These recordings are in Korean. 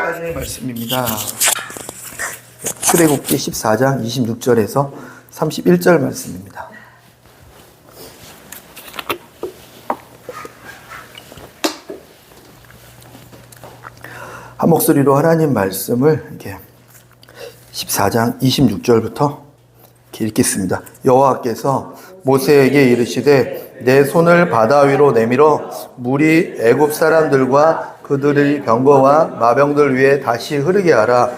하나님의 말씀입니다. 출애굽기 14장 26절에서 31절 말씀입니다. 한 목소리로 하나님 말씀을 이렇게 14장 26절부터 이렇게 읽겠습니다. 여호와께서 모세에게 이르시되 내 손을 바다 위로 내밀어 물이 애굽 사람들과 그들의 병거와 마병들 위에 다시 흐르게 하라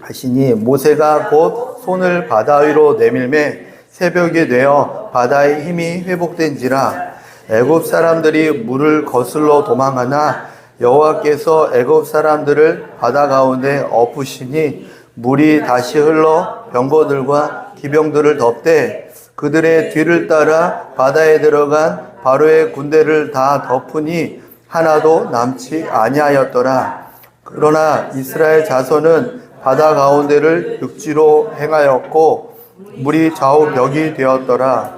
하시니 모세가 곧 손을 바다 위로 내밀매 새벽이 되어 바다의 힘이 회복된지라 애굽 사람들이 물을 거슬러 도망하나 여호와께서 애굽 사람들을 바다 가운데 엎으시니 물이 다시 흘러 병거들과 기병들을 덮되 그들의 뒤를 따라 바다에 들어간 바로의 군대를 다 덮으니 하나도 남지 아니하였더라. 그러나 이스라엘 자손은 바다 가운데를 육지로 행하였고 물이 좌우 벽이 되었더라.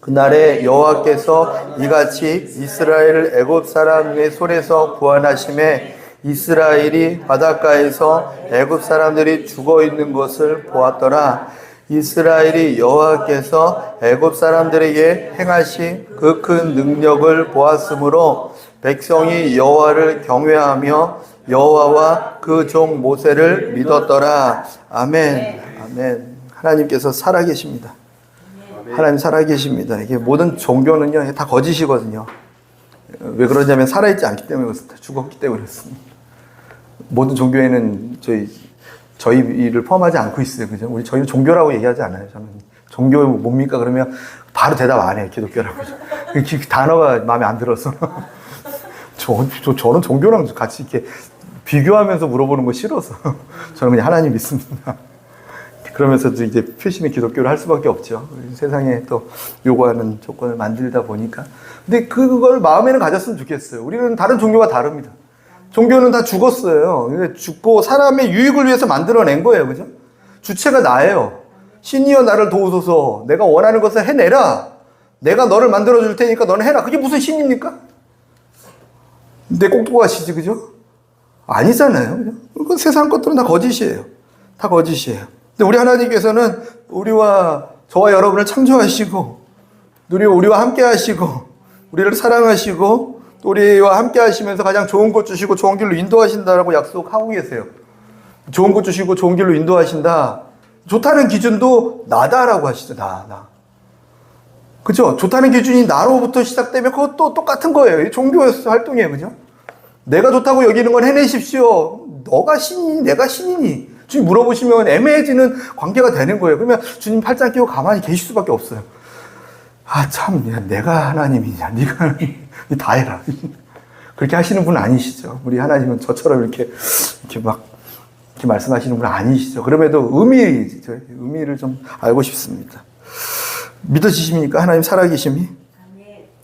그날에 여호와께서 이같이 이스라엘을 애굽 사람의 손에서 구원하심에 이스라엘이 바닷가에서 애굽 사람들이 죽어 있는 것을 보았더라. 이스라엘이 여호와께서 애굽 사람들에게 행하신 그 큰 능력을 보았으므로 백성이 여호와를 경외하며 여호와와 그 종 모세를 믿었더라. 아멘. 아멘. 하나님께서 살아계십니다. 하나님 살아계십니다. 이게 모든 종교는요 다 거짓이거든요. 왜 그러냐면 살아있지 않기 때문에 그렇습니다. 죽었기 때문에 그렇습니다. 모든 종교에는 저희를 포함하지 않고 있어요. 그죠? 저희는 종교라고 얘기하지 않아요. 저는 종교 뭡니까? 그러면 바로 대답 안 해요. 기독교라고. 그 단어가 마음에 안 들어서. 저는 종교랑 같이 이렇게 비교하면서 물어보는 거 싫어서. 저는 그냥 하나님 믿습니다. 그러면서도 이제 표시는 기독교를 할 수밖에 없죠. 세상에 또 요구하는 조건을 만들다 보니까. 근데 그걸 마음에는 가졌으면 좋겠어요. 우리는 다른 종교가 다릅니다. 종교는 다 죽었어요. 죽고 사람의 유익을 위해서 만들어낸 거예요. 그죠? 주체가 나예요. 신이여 나를 도우소서. 내가 원하는 것을 해내라. 내가 너를 만들어줄 테니까 너는 해라. 그게 무슨 신입니까? 내 꼭두가시지, 그죠? 아니잖아요. 그죠? 그 세상 것들은 다 거짓이에요. 다 거짓이에요. 근데 우리 하나님께서는 저와 여러분을 창조하시고, 우리와 함께 하시고, 우리를 사랑하시고, 또 우리와 함께 하시면서 가장 좋은 것 주시고 좋은 길로 인도하신다라고 약속하고 계세요. 좋은 것 주시고 좋은 길로 인도하신다. 좋다는 기준도 나다라고 하시죠. 나. 그죠? 좋다는 기준이 나로부터 시작되면 그것도 똑같은 거예요. 종교 활동이에요. 그죠? 내가 좋다고 여기는 건 해내십시오. 너가 신이니 내가 신이니 주님 물어보시면 애매해지는 관계가 되는 거예요. 그러면 주님 팔짱 끼고 가만히 계실 수밖에 없어요. 참, 내가 하나님이냐, 네가 하나님, 다 해라. 그렇게 하시는 분은 아니시죠. 우리 하나님은 저처럼 이렇게 말씀하시는 분은 아니시죠. 그럼에도 의미를 좀 알고 싶습니다. 믿어지십니까? 하나님 살아계심이?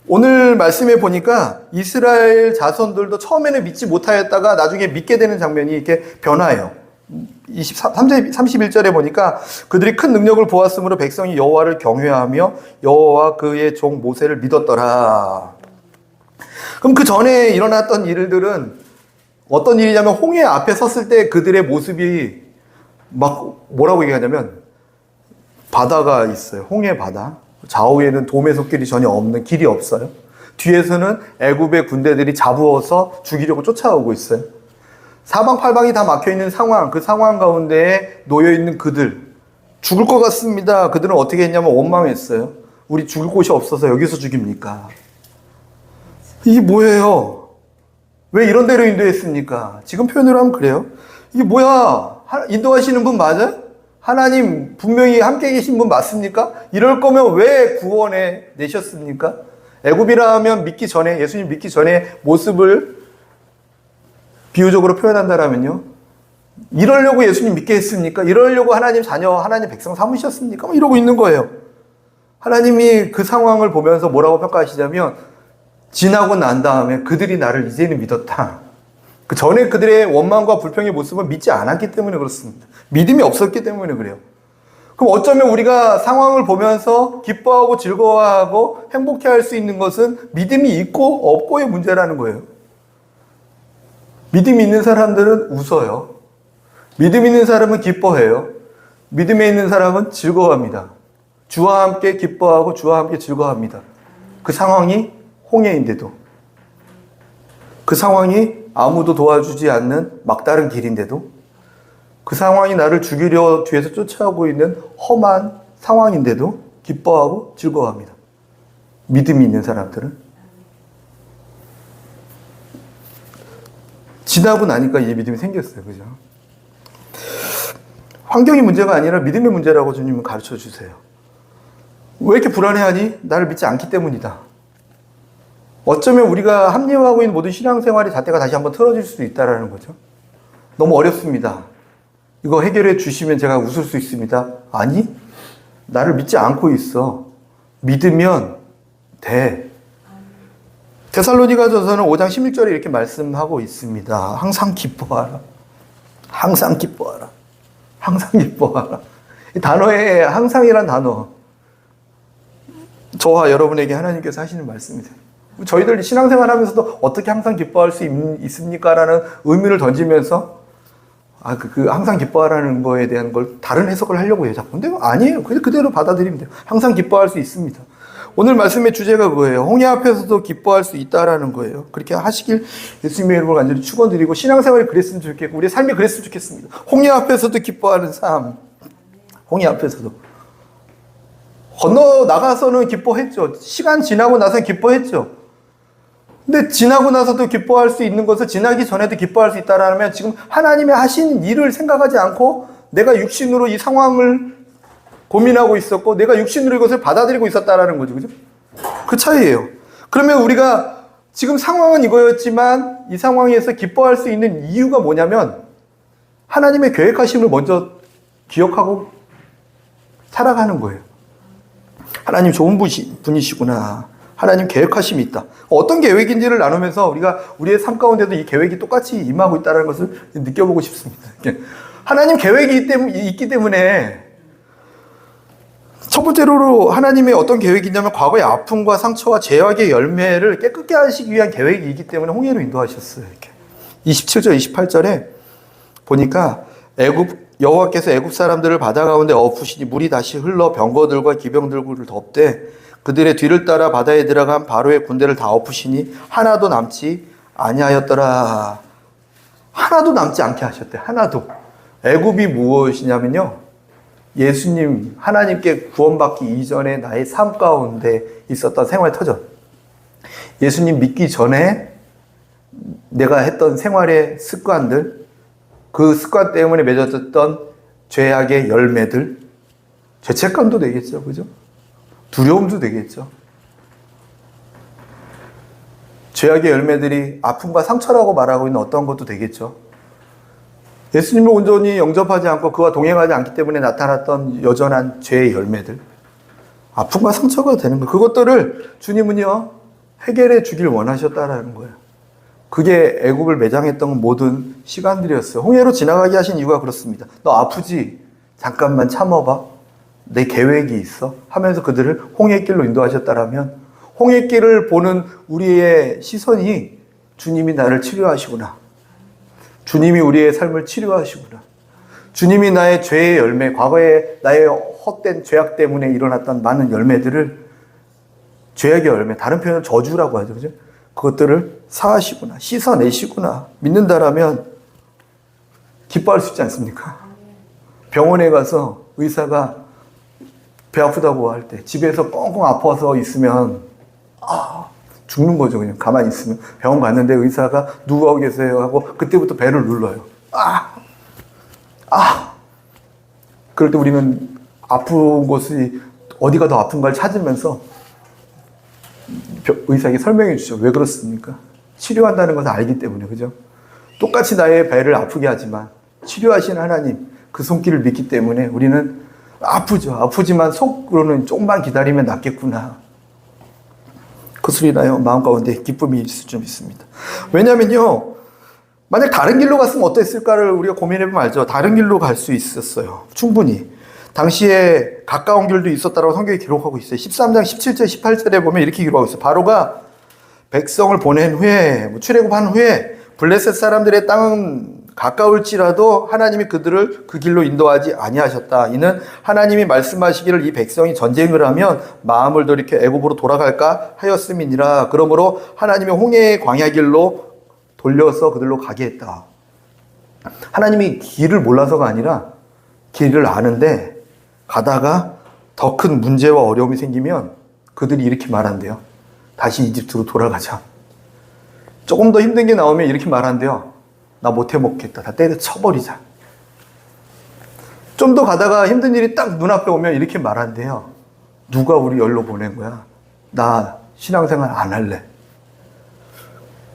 오늘 말씀에 보니까 이스라엘 자손들도 처음에는 믿지 못하였다가 나중에 믿게 되는 장면이 이렇게 변화해요. 31절에 보니까 그들이 큰 능력을 보았으므로 백성이 여호와를 경외하며 여호와와 그의 종 모세를 믿었더라. 그럼 그 전에 일어났던 일들은 어떤 일이냐면 홍해 앞에 섰을 때 그들의 모습이 막 뭐라고 얘기하냐면 바다가 있어요. 홍해 바다. 좌우에는 도매 솟길이 전혀 없는 길이 없어요. 뒤에서는 애굽의 군대들이 잡으어서 죽이려고 쫓아오고 있어요. 사방팔방이 다 막혀있는 상황, 그 상황 가운데에 놓여있는 그들, 죽을 것 같습니다. 그들은 어떻게 했냐면 원망했어요. 우리 죽을 곳이 없어서 여기서 죽입니까? 이게 뭐예요? 왜 이런 데로 인도했습니까? 지금 표현으로 하면 그래요. 이게 뭐야? 인도하시는 분 맞아요? 하나님 분명히 함께 계신 분 맞습니까? 이럴 거면 왜 구원해 내셨습니까? 애굽이라 하면 예수님 믿기 전에 모습을 비유적으로 표현한다라면요. 이러려고 예수님 믿게 했습니까? 이러려고 하나님 자녀, 하나님 백성 삼으셨습니까? 이러고 있는 거예요. 하나님이 그 상황을 보면서 뭐라고 평가하시냐면 지나고 난 다음에 그들이 나를 이제는 믿었다. 그 전에 그들의 원망과 불평의 모습을 믿지 않았기 때문에 그렇습니다. 믿음이 없었기 때문에 그래요. 그럼 어쩌면 우리가 상황을 보면서 기뻐하고 즐거워하고 행복해할 수 있는 것은 믿음이 있고 없고의 문제라는 거예요. 믿음이 있는 사람들은 웃어요. 믿음 있는 사람은 기뻐해요. 믿음에 있는 사람은 즐거워합니다. 주와 함께 기뻐하고 주와 함께 즐거워합니다. 그 상황이 홍해인데도, 그 상황이 아무도 도와주지 않는 막다른 길인데도, 그 상황이 나를 죽이려 뒤에서 쫓아오고 있는 험한 상황인데도 기뻐하고 즐거워합니다. 믿음이 있는 사람들은. 지나고 나니까 이제 믿음이 생겼어요. 그죠? 환경이 문제가 아니라 믿음의 문제라고 주님은 가르쳐 주세요. 왜 이렇게 불안해하니? 나를 믿지 않기 때문이다. 어쩌면 우리가 합리화하고 있는 모든 신앙생활의 잣대가 다시 한번 틀어질 수도 있다는 거죠. 너무 어렵습니다. 이거 해결해 주시면 제가 웃을 수 있습니다. 아니, 나를 믿지 않고 있어. 믿으면 돼. 데살로니가전서는 5장 16절에 이렇게 말씀하고 있습니다. 항상 기뻐하라. 항상 기뻐하라. 항상 기뻐하라. 이 단어에 항상이란 단어, 저와 여러분에게 하나님께서 하시는 말씀이세요. 저희들 신앙생활 하면서도 어떻게 항상 기뻐할 수 있습니까? 라는 의미를 던지면서 항상 기뻐하라는 거에 대한 걸 다른 해석을 하려고 해요. 자꾸. 근데 아니에요. 그대로 받아들이면 돼요. 항상 기뻐할 수 있습니다. 오늘 말씀의 주제가 그거예요. 홍해 앞에서도 기뻐할 수 있다라는 거예요. 그렇게 하시길 예수님의 이름으로 간절히 축원드리고, 신앙생활이 그랬으면 좋겠고 우리의 삶이 그랬으면 좋겠습니다. 홍해 앞에서도 기뻐하는 삶. 홍해 앞에서도. 건너 나가서는 기뻐했죠. 시간 지나고 나서 기뻐했죠. 근데 지나고 나서도 기뻐할 수 있는 것을 지나기 전에도 기뻐할 수 있다라면, 지금 하나님의 하신 일을 생각하지 않고 내가 육신으로 이 상황을 고민하고 있었고 내가 육신으로 이것을 받아들이고 있었다라는 거죠. 그죠? 그 차이예요. 그러면 우리가 지금 상황은 이거였지만 이 상황에서 기뻐할 수 있는 이유가 뭐냐면, 하나님의 계획하심을 먼저 기억하고 살아가는 거예요. 하나님 좋은 분이시구나. 하나님 계획하심이 있다. 어떤 계획인지를 나누면서 우리가 우리의 삶 가운데도 이 계획이 똑같이 임하고 있다는 것을 느껴보고 싶습니다. 하나님 계획이 있기 때문에, 첫 번째로 하나님의 어떤 계획이 있냐면 과거의 아픔과 상처와 죄악의 열매를 깨끗게 하시기 위한 계획이 있기 때문에 홍해로 인도하셨어요. 이렇게 27절 28절에 보니까 여호와께서 애굽 사람들을 바다 가운데 엎으시니 물이 다시 흘러 병거들과 기병들을 덮되 그들의 뒤를 따라 바다에 들어간 바로의 군대를 다 엎으시니 하나도 남지 아니하였더라. 하나도 남지 않게 하셨대. 하나도. 애굽이 무엇이냐면요, 예수님, 하나님께 구원받기 이전에 나의 삶 가운데 있었던 생활 터전. 예수님 믿기 전에 내가 했던 생활의 습관들, 그 습관 때문에 맺어졌던 죄악의 열매들, 죄책감도 되겠죠. 그죠? 두려움도 되겠죠. 죄악의 열매들이 아픔과 상처라고 말하고 있는 어떤 것도 되겠죠. 예수님을 온전히 영접하지 않고 그와 동행하지 않기 때문에 나타났던 여전한 죄의 열매들, 아픔과 상처가 되는 거예요. 그것들을 주님은요, 해결해 주길 원하셨다라는 거예요. 그게 애굽을 매장했던 모든 시간들이었어요. 홍해로 지나가게 하신 이유가 그렇습니다. 너 아프지? 잠깐만 참아봐. 내 계획이 있어. 하면서 그들을 홍해길로 인도하셨다라면, 홍해길을 보는 우리의 시선이 주님이 나를 치료하시구나. 주님이 우리의 삶을 치료하시구나. 주님이 나의 죄의 열매, 과거에 나의 헛된 죄악 때문에 일어났던 많은 열매들을, 죄악의 열매, 다른 표현은 저주라고 하죠. 그죠? 그것들을 사하시구나. 씻어내시구나. 믿는다라면 기뻐할 수 있지 않습니까? 병원에 가서 의사가 배 아프다고 할 때, 집에서 뻥뻥 아파서 있으면 죽는 거죠. 그냥 가만히 있으면. 병원 갔는데 의사가 누구하고 계세요? 하고 그때부터 배를 눌러요. 그럴 때 우리는 아픈 곳이 어디가 더 아픈가를 찾으면서 의사에게 설명해 주죠. 왜 그렇습니까? 치료한다는 것을 알기 때문에. 그죠? 똑같이 나의 배를 아프게 하지만 치료하신 하나님, 그 손길을 믿기 때문에 우리는 아프죠. 아프지만 속으로는 조금만 기다리면 낫겠구나. 그 소리 나요. 마음 가운데 기쁨이 있을 줄 믿습니다. 왜냐면요, 만약 다른 길로 갔으면 어땠을까를 우리가 고민해보면 알죠. 다른 길로 갈 수 있었어요. 충분히. 당시에 가까운 길도 있었다고 성경이 기록하고 있어요. 13장 17절 18절에 보면 이렇게 기록하고 있어요. 바로가 백성을 보낸 후에, 출애굽한 후에 블레셋 사람들의 땅은 가까울지라도 하나님이 그들을 그 길로 인도하지 아니하셨다. 이는 하나님이 말씀하시기를 이 백성이 전쟁을 하면 마음을 돌이켜 애굽으로 돌아갈까 하였음이니라. 그러므로 하나님이 홍해의 광야 길로 돌려서 그들로 가게 했다. 하나님이 길을 몰라서가 아니라 길을 아는데 가다가 더 큰 문제와 어려움이 생기면 그들이 이렇게 말한대요. 다시 이집트로 돌아가자. 조금 더 힘든 게 나오면 이렇게 말한대요. 나 못해 먹겠다. 다 때려쳐버리자. 좀 더 가다가 힘든 일이 딱 눈앞에 오면 이렇게 말한대요. 누가 우리 열로 보낸 거야? 나 신앙생활 안 할래.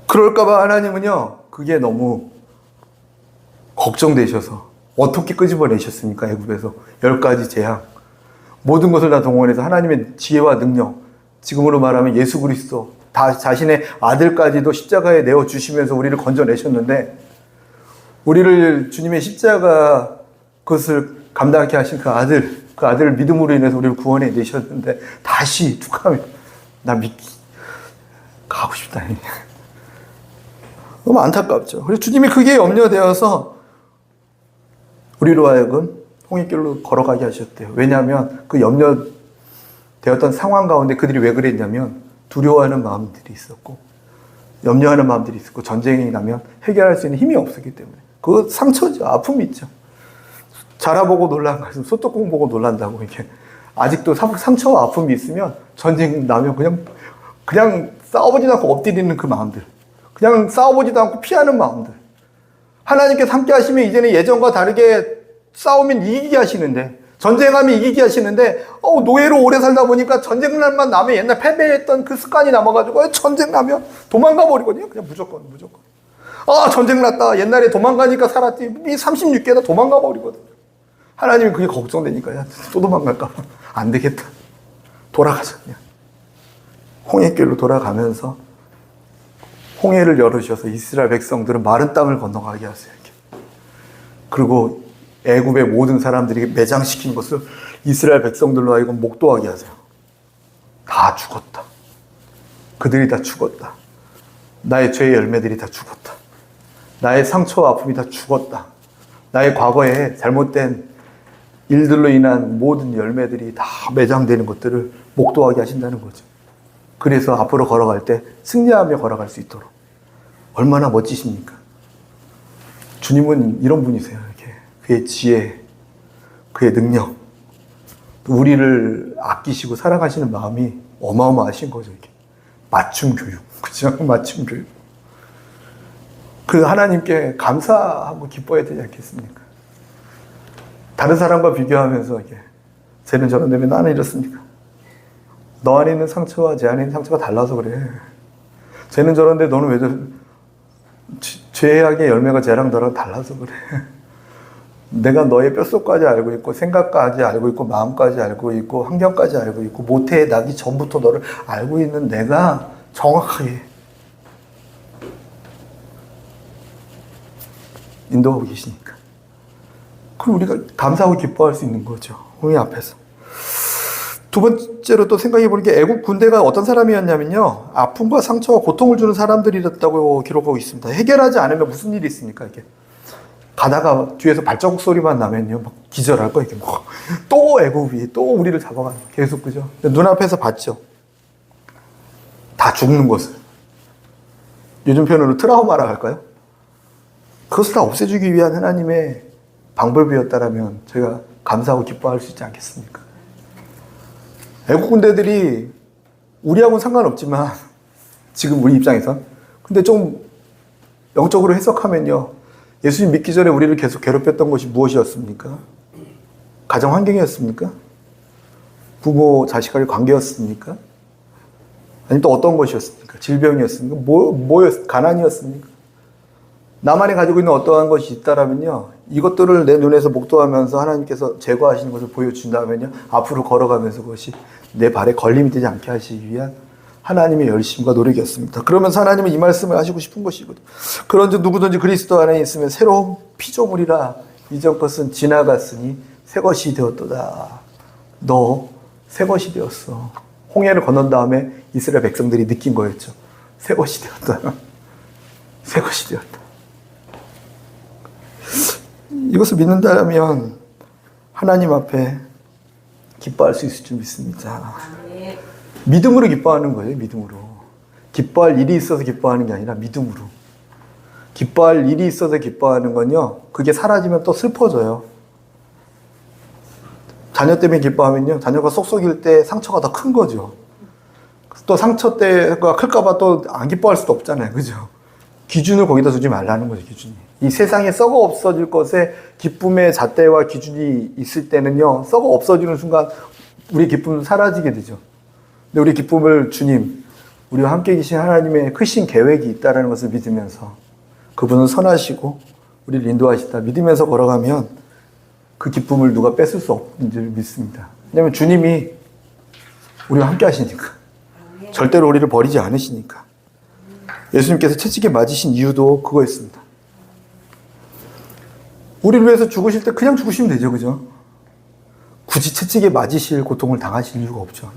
그럴까봐 하나님은요, 그게 너무 걱정되셔서 어떻게 끄집어내셨습니까? 애굽에서 10가지 재앙. 모든 것을 다 동원해서 하나님의 지혜와 능력, 지금으로 말하면 예수 그리스도, 다 자신의 아들까지도 십자가에 내어주시면서 우리를 건져내셨는데, 우리를 주님의 십자가 그것을 감당하게 하신 그 아들을 믿음으로 인해서 우리를 구원해 내셨는데, 다시 툭하면, 나 가고 싶다. 너무 안타깝죠. 그래서 주님이 그게 염려되어서 우리로 하여금 홍해길로 걸어가게 하셨대요. 왜냐하면 그 염려되었던 상황 가운데 그들이 왜 그랬냐면 두려워하는 마음들이 있었고 염려하는 마음들이 있었고 전쟁이 나면 해결할 수 있는 힘이 없었기 때문에 그 상처죠. 아픔이 있죠. 자라보고 놀란 가슴 소뚜껑 보고 놀란다고 이렇게 아직도 상처와 아픔이 있으면 전쟁 나면 그냥 싸워보지도 않고 엎드리는 그 마음들, 그냥 싸워보지도 않고 피하는 마음들. 하나님께서 함께 하시면 이제는 예전과 다르게 싸우면 이기게 하시는데, 전쟁하면 이기게 하시는데, 노예로 오래 살다 보니까 전쟁 날만 나면 옛날 패배했던 그 습관이 남아가지고, 전쟁 나면 도망가 버리거든요. 그냥 무조건. 전쟁 났다. 옛날에 도망가니까 살았지. 이 36개나 도망가 버리거든요. 하나님이 그게 걱정되니까, 야, 또 도망갈까봐. 안 되겠다. 돌아가자, 그냥. 홍해길로 돌아가면서, 홍해를 열으셔서 이스라엘 백성들은 마른 땅을 건너가게 하세요. 이렇게. 그리고 애굽의 모든 사람들이 매장시킨 것을 이스라엘 백성들로 하여금 목도하게 하세요. 다 죽었다. 그들이 다 죽었다. 나의 죄의 열매들이 다 죽었다. 나의 상처와 아픔이 다 죽었다. 나의 과거에 잘못된 일들로 인한 모든 열매들이 다 매장되는 것들을 목도하게 하신다는 거죠. 그래서 앞으로 걸어갈 때 승리하며 걸어갈 수 있도록. 얼마나 멋지십니까? 주님은 이런 분이세요. 이렇게 그의 지혜, 그의 능력, 우리를 아끼시고 사랑하시는 마음이 어마어마하신 거죠. 이렇게 맞춤 교육, 그죠? 맞춤 교육. 그 하나님께 감사하고 기뻐해야 되지 않겠습니까? 다른 사람과 비교하면서 이게 쟤는 저런데 왜 나는 이렇습니까? 너 안에 있는 상처와 제 안에 있는 상처가 달라서 그래. 쟤는 저런데 너는 왜 죄악의 열매가 쟤랑 너랑 달라서 그래. 내가 너의 뼛속까지 알고 있고 생각까지 알고 있고 마음까지 알고 있고 환경까지 알고 있고 모태에 나기 전부터 너를 알고 있는 내가 정확하게 인도하고 계시니까. 그럼 우리가 감사하고 기뻐할 수 있는 거죠. 홍해 앞에서. 두 번째로 또 생각해 보는 게 애국 군대가 어떤 사람이었냐면요. 아픔과 상처와 고통을 주는 사람들이었다고 기록하고 있습니다. 해결하지 않으면 무슨 일이 있습니까? 이게 가다가 뒤에서 발자국 소리만 나면요. 막 기절할 거예요. 이렇게 또 애국이 또 우리를 잡아가는 계속 그죠? 눈앞에서 봤죠. 다 죽는 것을. 요즘 표현으로 트라우마라 할까요? 그것을 다 없애주기 위한 하나님의 방법이었다라면 저희가 감사하고 기뻐할 수 있지 않겠습니까? 애국 군대들이 우리하고는 상관없지만 지금 우리 입장에선 근데 좀 영적으로 해석하면요. 예수님 믿기 전에 우리를 계속 괴롭혔던 것이 무엇이었습니까? 가정 환경이었습니까? 부모 자식과의 관계였습니까? 아니면 또 어떤 것이었습니까? 질병이었습니까? 가난이었습니까? 나만이 가지고 있는 어떠한 것이 있다라면요. 이것들을 내 눈에서 목도하면서 하나님께서 제거하시는 것을 보여준다면요. 앞으로 걸어가면서 그것이 내 발에 걸림이 되지 않게 하시기 위한 하나님의 열심과 노력이었습니다. 그러면서 하나님은 이 말씀을 하시고 싶은 것이거든. 그런즉 누구든지 그리스도 안에 있으면 새로운 피조물이라 이전 것은 지나갔으니 새 것이 되었도다. 너 새 것이 되었어. 홍해를 건넌 다음에 이스라엘 백성들이 느낀 거였죠. 새 것이 되었다. 새 것이 되었다. 이것을 믿는다면 하나님 앞에 기뻐할 수 있을 줄 믿습니다. 믿음으로 기뻐하는 거예요. 믿음으로. 기뻐할 일이 있어서 기뻐하는 게 아니라 믿음으로. 기뻐할 일이 있어서 기뻐하는 건요, 그게 사라지면 또 슬퍼져요. 자녀 때문에 기뻐하면요, 자녀가 쏙쏙일 때 상처가 더 큰 거죠. 또 상처 때가 클까봐 또 안 기뻐할 수도 없잖아요. 그죠? 기준을 거기다 두지 말라는 거죠, 기준이. 이 세상에 썩어 없어질 것에 기쁨의 잣대와 기준이 있을 때는요, 썩어 없어지는 순간 우리 기쁨은 사라지게 되죠. 근데 우리 기쁨을 주님, 우리와 함께 계신 하나님의 크신 계획이 있다는 것을 믿으면서 그분은 선하시고 우리를 인도하시다 믿으면서 걸어가면 그 기쁨을 누가 뺏을 수 없는 줄 믿습니다. 왜냐하면 주님이 우리와 함께 하시니까. 절대로 우리를 버리지 않으시니까. 예수님께서 채찍에 맞으신 이유도 그거였습니다. 우리를 위해서 죽으실 때 그냥 죽으시면 되죠. 그죠? 굳이 채찍에 맞으실 고통을 당하실 이유가 없죠.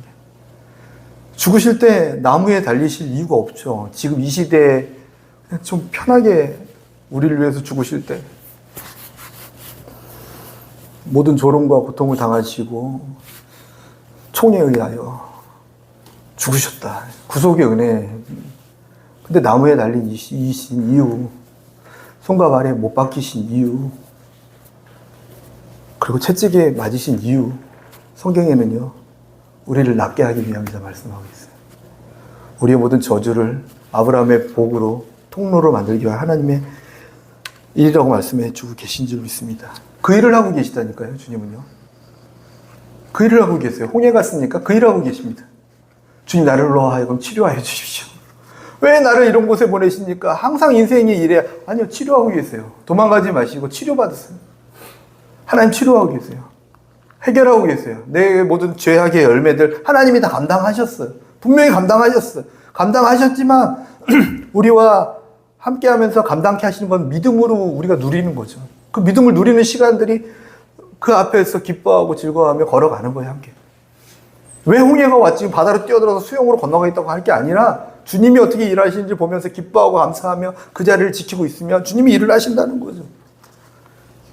죽으실 때 나무에 달리실 이유가 없죠. 지금 이 시대에 그냥 좀 편하게 우리를 위해서 죽으실 때 모든 조롱과 고통을 당하시고 총에 의하여 죽으셨다. 구속의 은혜. 근데 나무에 달린 이신 이유, 손과 발에 못 박히신 이유, 그리고 채찍에 맞으신 이유, 성경에는요, 우리를 낫게 하기 위함이다 말씀하고 있어요. 우리의 모든 저주를 아브라함의 복으로 통로로 만들기 위한 하나님의 일이라고 말씀해 주고 계신 줄 믿습니다. 그 일을 하고 계시다니까요, 주님은요. 그 일을 하고 계세요. 홍해 갔으니까 그 일을 하고 계십니다. 주님, 나를 로 하여금 치료하여 주십시오. 왜 나를 이런 곳에 보내십니까? 항상 인생이 이래. 아니요, 치료하고 계세요. 도망가지 마시고 치료받으세요. 하나님 치료하고 계세요. 해결하고 계세요. 내 모든 죄악의 열매들 하나님이 다 감당하셨어요. 분명히 감당하셨어요. 감당하셨지만 우리와 함께하면서 감당케 하시는 건 믿음으로 우리가 누리는 거죠. 그 믿음을 누리는 시간들이 그 앞에서 기뻐하고 즐거워하며 걸어가는 거예요, 함께. 왜 홍해가 왔지? 바다로 뛰어들어서 수영으로 건너가겠다고 할 게 아니라 주님이 어떻게 일하시는지 보면서 기뻐하고 감사하며 그 자리를 지키고 있으면 주님이 일을 하신다는 거죠.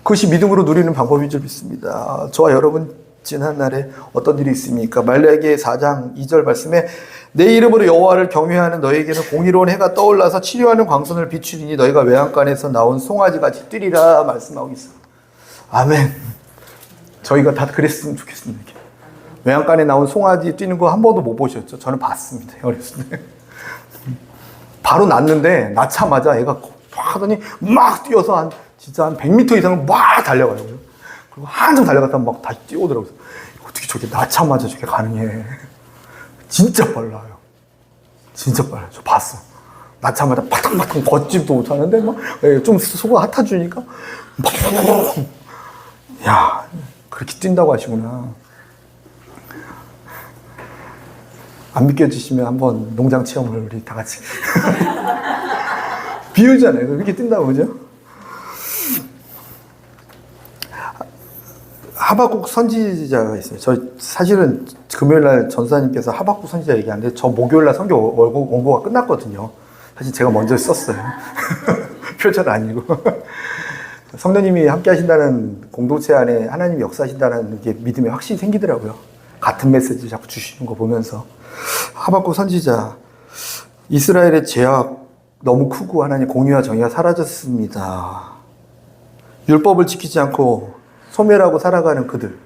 그것이 믿음으로 누리는 방법인 줄 믿습니다. 저와 여러분 지난 날에 어떤 일이 있습니까? 말라기 4장 2절 말씀에 내 이름으로 여호와를 경외하는 너에게는 공의로운 해가 떠올라서 치료하는 광선을 비추리니 너희가 외양간에서 나온 송아지같이 뛰리라 말씀하고 있어요. 아멘. 저희가 다 그랬으면 좋겠습니다. 외양간에 나온 송아지 뛰는 거 한 번도 못 보셨죠? 저는 봤습니다. 어렸을 때. 바로 낳는데 낳자마자 애가 하더니 막 뛰어서 진짜 한 100m 이상을 막 달려가요. 그리고 한참 달려갔다 막 다시 뛰어오더라고요. 어떻게 저게 낳자마자 저게 가능해. 진짜 빨라요. 진짜 빨라요. 저 봤어. 낳자마자 파탕파탕 걷지도 못하는데 막 좀 속을 핫아주니까 막 야, 그렇게 뛴다고 하시구나. 안 믿겨지시면 한번 농장 체험을 우리 다 같이. 비유잖아요. 이렇게 뛴다고, 그죠? 하박국 선지자가 있어요. 저 사실은 금요일날 전사님께서 하박국 선지자 얘기하는데 저 목요일날 성경 원고가 끝났거든요. 사실 제가 먼저 썼어요. 표절 아니고. 성도님이 함께 하신다는 공동체 안에 하나님이 역사하신다는 게 믿음이 확실히 생기더라고요. 같은 메시지 자꾸 주시는 거 보면서. 하박국 선지자, 이스라엘의 죄악 너무 크고 하나님 공의와 정의가 사라졌습니다. 율법을 지키지 않고 소멸하고 살아가는 그들,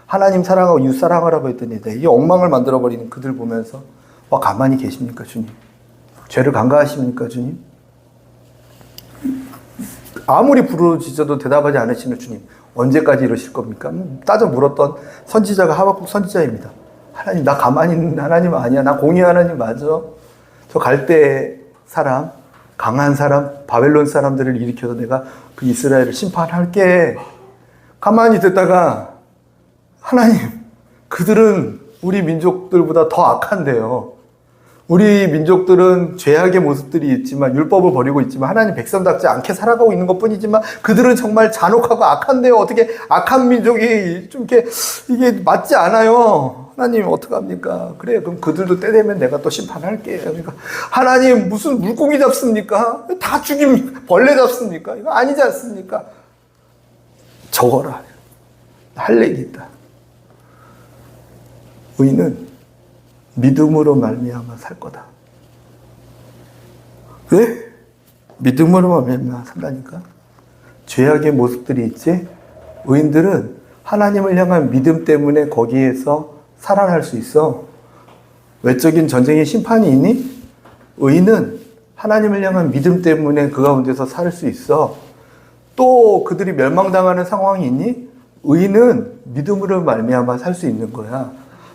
하나님 사랑하고 이웃 사랑하라고 했던 이들, 이 엉망을 만들어버리는 그들 보면서 가만히 계십니까, 주님? 죄를 간과하십니까, 주님? 아무리 부르짖어도 대답하지 않으시는 주님, 언제까지 이러실 겁니까? 따져 물었던 선지자가 하박국 선지자입니다. 하나님, 나 가만히 있는 하나님 아니야. 나 공의 하나님 맞아. 저 갈대 사람, 강한 사람, 바벨론 사람들을 일으켜서 내가 그 이스라엘을 심판할게. 가만히 듣다가 하나님, 그들은 우리 민족들보다 더 악한데요. 우리 민족들은 죄악의 모습들이 있지만 율법을 버리고 있지만 하나님 백성답지 않게 살아가고 있는 것뿐이지만 그들은 정말 잔혹하고 악한데요. 어떻게 악한 민족이 좀 이게 맞지 않아요. 하나님 어떡합니까? 그래, 그럼 그들도 때 되면 내가 또 심판할게요. 그러니까 하나님 무슨 물고기 잡습니까? 다 죽입니까? 벌레 잡습니까? 이거 아니지 않습니까? 적어라. 할 얘기 있다. 의인은 믿음으로 말미암아 살 거다. 왜? 믿음으로 말미암아 산다니까. 죄악의 모습들이 있지. 의인들은 하나님을 향한 믿음 때문에 거기에서 살아날 수 있어. 외적인 전쟁의 심판이 있니? 의인은 하나님을 향한 믿음 때문에 그 가운데서 살 수 있어. 또 그들이 멸망당하는 상황이 있니? 의인은 믿음으로 말미암아 살 수 있는 거야.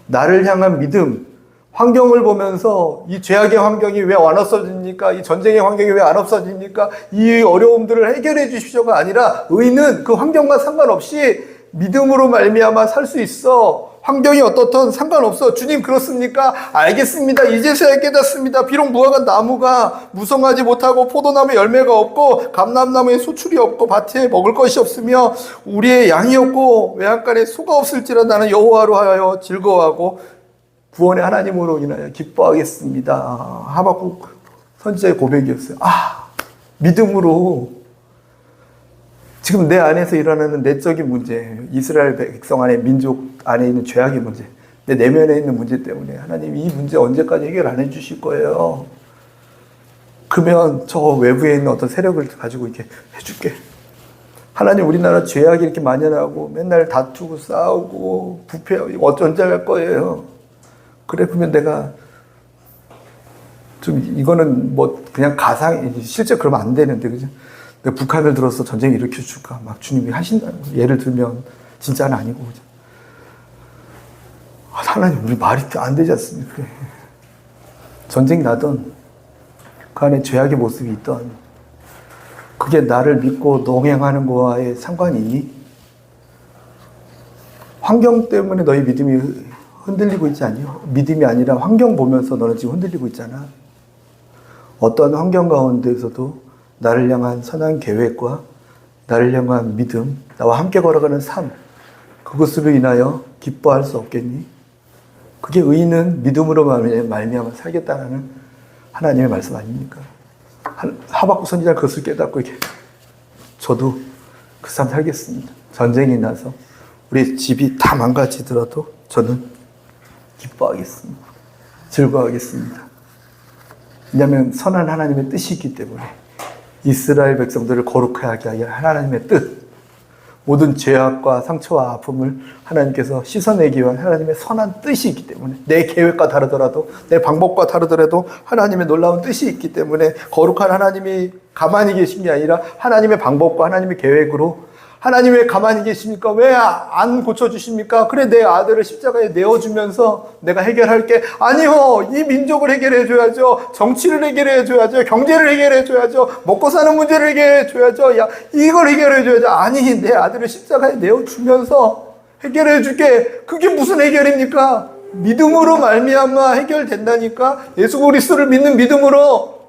나를 향한 믿음, 환경을 보면서 이 죄악의 환경이 왜 안 없어집니까? 이 전쟁의 환경이 왜 안 없어집니까? 이 어려움들을 해결해 주십시오가 아니라 의인은 그 환경과 상관없이 믿음으로 말미암아 살 수 있어. 환경이 어떻든 상관없어. 주님 그렇습니까? 알겠습니다. 이제서야 깨닫습니다. 비록 무화과 나무가 무성하지 못하고 포도나무에 열매가 없고 감람나무에 소출이 없고 밭에 먹을 것이 없으며 우리의 양이 없고 외양간에 소가 없을지라 나는 여호와로 하여 즐거워하고 구원의 하나님으로 인하여 기뻐하겠습니다. 하박국 선지자의 고백이었어요. 믿음으로 지금 내 안에서 일어나는 내적인 문제, 이스라엘 백성 안에 민족 안에 있는 죄악의 문제, 내 내면에 있는 문제 때문에 하나님 이 문제 언제까지 해결 안 해주실 거예요? 그러면 저 외부에 있는 어떤 세력을 가지고 이렇게 해줄게. 하나님 우리나라 죄악이 이렇게 만연하고 맨날 다투고 싸우고 부패하고 언제 할 거예요? 그래, 그러면 내가 좀 이거는 뭐 그냥 가상, 실제 그러면 안 되는데, 그죠? 내가 북한을 들어서 전쟁 일으켜 줄까? 막 주님이 하신다는 거. 예를 들면, 진짜는 아니고, 그죠? 하나님, 우리 말이 안 되지 않습니까? 전쟁이 나던, 그 안에 죄악의 모습이 있던, 그게 나를 믿고 동행하는 거와의 상관이 있니? 환경 때문에 너희 믿음이 흔들리고 있지 않니? 믿음이 아니라 환경 보면서 너는 지금 흔들리고 있잖아. 어떤 환경 가운데서도 나를 향한 선한 계획과 나를 향한 믿음, 나와 함께 걸어가는 삶, 그것으로 인하여 기뻐할 수 없겠니? 그게 의인은 믿음으로 말미암아 살겠다는 하나님의 말씀 아닙니까? 하박국 선지자는 그것을 깨닫고 이렇게 저도 그 삶 살겠습니다. 전쟁이 나서 우리 집이 다 망가지더라도 저는 기뻐하겠습니다. 즐거워하겠습니다. 왜냐하면 선한 하나님의 뜻이 있기 때문에 이스라엘 백성들을 거룩하게 하게 할 하나님의 뜻, 모든 죄악과 상처와 아픔을 하나님께서 씻어내기 위한 하나님의 선한 뜻이 있기 때문에 내 계획과 다르더라도 내 방법과 다르더라도 하나님의 놀라운 뜻이 있기 때문에 거룩한 하나님이 가만히 계신 게 아니라 하나님의 방법과 하나님의 계획으로 하나님 왜 가만히 계십니까? 왜 안 고쳐주십니까? 그래, 내 아들을 십자가에 내어주면서 내가 해결할게. 아니요, 이 민족을 해결해줘야죠. 정치를 해결해줘야죠. 경제를 해결해줘야죠. 먹고 사는 문제를 해결해줘야죠. 야, 이걸 해결해줘야죠. 아니, 내 아들을 십자가에 내어주면서 해결해줄게. 그게 무슨 해결입니까? 믿음으로 말미암아 해결된다니까. 예수 그리스도를 믿는 믿음으로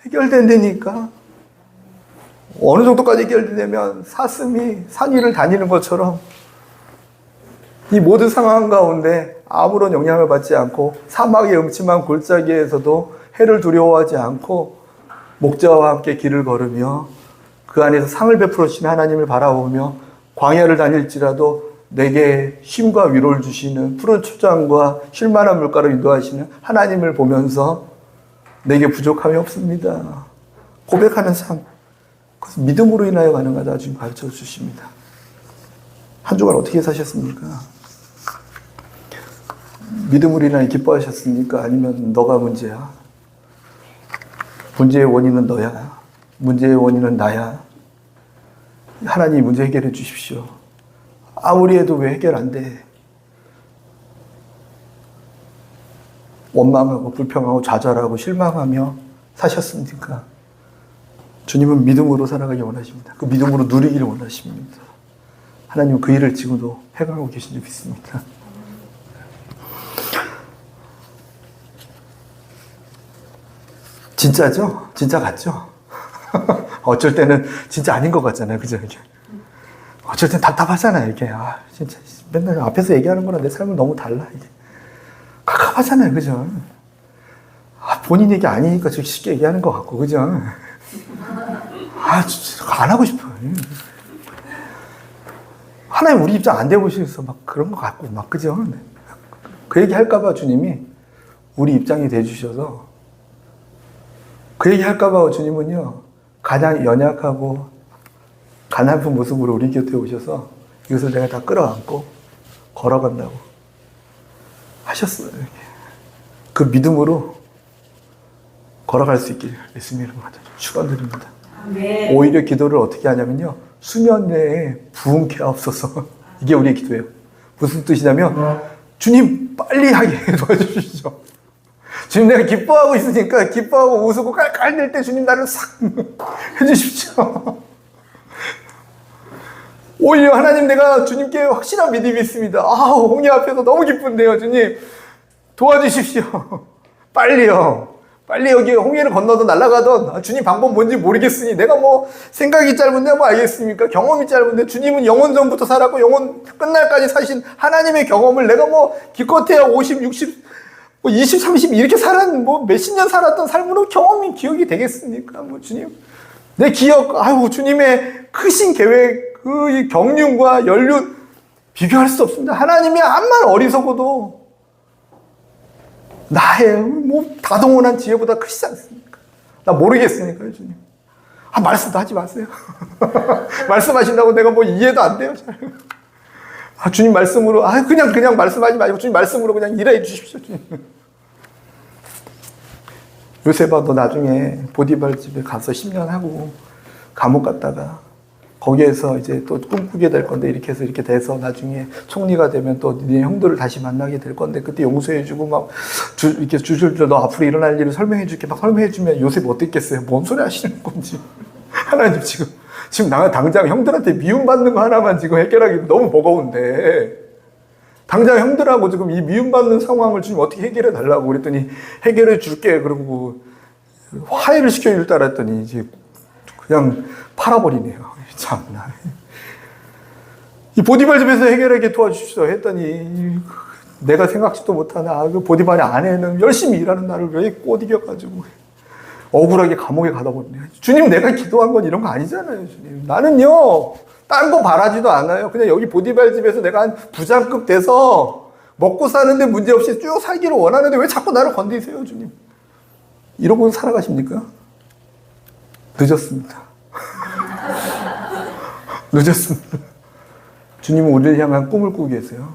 해결된다니까. 어느 정도까지 해결되냐면 사슴이 산 위를 다니는 것처럼 이 모든 상황 가운데 아무런 영향을 받지 않고 사막의 음침한 골짜기에서도 해를 두려워하지 않고 목자와 함께 길을 걸으며 그 안에서 상을 베풀어 주시는 하나님을 바라보며 광야를 다닐지라도 내게 힘과 위로를 주시는 푸른 초장과 쉴만한 물가로 인도하시는 하나님을 보면서 내게 부족함이 없습니다. 고백하는 삶. 그래서 믿음으로 인하여 가능하다 지금 가르쳐 주십니다. 한 주간 어떻게 사셨습니까? 믿음으로 인하여 기뻐하셨습니까? 아니면 너가 문제야? 문제의 원인은 너야. 문제의 원인은 나야. 하나님이 문제 해결해 주십시오. 아무리 해도 왜 해결 안 돼? 원망하고 불평하고 좌절하고 실망하며 사셨습니까? 주님은 믿음으로 살아가기 원하십니다. 그 믿음으로 누리기를 원하십니다. 하나님은 그 일을 지금도 해가고 계신 줄 믿습니다. 진짜죠? 진짜 같죠? 어쩔 때는 진짜 아닌 것 같잖아요. 그죠? 어쩔 땐 답답하잖아요. 이게. 진짜 맨날 앞에서 얘기하는 거랑 내 삶은 너무 달라. 이게. 갑갑하잖아요. 그죠? 본인 얘기 아니니까 저 쉽게 얘기하는 것 같고, 그죠? 안 하고 싶어요. 하나님 우리 입장 안 돼보셔서 막 그런 것 같고, 막, 그죠? 그 얘기 할까봐 주님이 우리 입장이 돼주셔서, 그 얘기 할까봐 주님은요, 가장 연약하고 가난한 모습으로 우리 곁에 오셔서 이것을 내가 다 끌어안고 걸어간다고 하셨어요. 그 믿음으로 걸어갈 수 있길 예수님 이름으로 축원드립니다. 네. 오히려 기도를 어떻게 하냐면요, 수면 내에 부흥케 하옵소서. 이게 우리의 기도예요. 무슨 뜻이냐면 주님 빨리 하게 도와주시죠. 주님 내가 기뻐하고 있으니까 기뻐하고 웃고 깔깔댈 때 주님 나를 싹 해주십시오. 오히려 하나님 내가 주님께 확실한 믿음이 있습니다. 홍해 앞에서 너무 기쁜데요. 주님 도와주십시오. 빨리요. 빨리 여기 홍해를 건너든 날아가든 주님 방법 뭔지 모르겠으니 내가 뭐 생각이 짧은데 뭐 알겠습니까? 경험이 짧은데 주님은 영원 전부터 살았고 영원 끝날까지 사신 하나님의 경험을 내가 뭐 기껏해야 50, 60, 뭐 20, 30 이렇게 뭐 몇십 년 살았던 삶으로 기억이 되겠습니까? 뭐 주님 내 기억, 주님의 크신 계획, 그 경륜과 연륜 비교할 수 없습니다. 하나님이 암만 어리석어도 나의 다동원한 지혜보다 크시지 않습니까? 나 모르겠으니까요, 주님. 말씀도 하지 마세요. 말씀하신다고 내가 뭐 이해도 안 돼요, 잘. 주님 말씀으로, 그냥 말씀하지 마시고, 주님 말씀으로 그냥 일해 주십시오, 주님. 요셉아, 너 나중에 보디발 집에 가서 10년 하고, 감옥 갔다가, 거기에서 이제 또 꿈꾸게 될 건데 이렇게 해서 이렇게 돼서 나중에 총리가 되면 또 네 형들을 다시 만나게 될 건데 그때 용서해주고 막 이렇게 주줄줄 너 앞으로 일어날 일을 설명해줄게 막 설명해주면 요셉이 어땠겠어요? 뭔 소리 하시는 건지. 하나님 지금 나 당장 형들한테 미움받는 거 하나만 지금 해결하기 너무 버거운데 당장 형들하고 지금 이 미움받는 상황을 지금 어떻게 해결해 달라고 그랬더니 해결해 줄게 그러고 화해를 시켜줄 줄 알았더니 이제 그냥 팔아버리네요. 참나. 이 보디발 집에서 해결하게 도와주시오 했더니 내가 생각지도 못하는 그 보디발의 아내는 열심히 일하는 나를 왜 꼬드겨가지고 억울하게 감옥에 가다 보네. 주님 내가 기도한 건 이런 거 아니잖아요. 주님. 나는요 딴 거 바라지도 않아요. 그냥 여기 보디발 집에서 내가 한 부장급 돼서 먹고 사는데 문제없이 쭉 살기를 원하는데 왜 자꾸 나를 건드리세요 주님. 이러고 살아가십니까? 늦었습니다. 늦었습니다. 주님은 우리를 향한 꿈을 꾸고 계세요.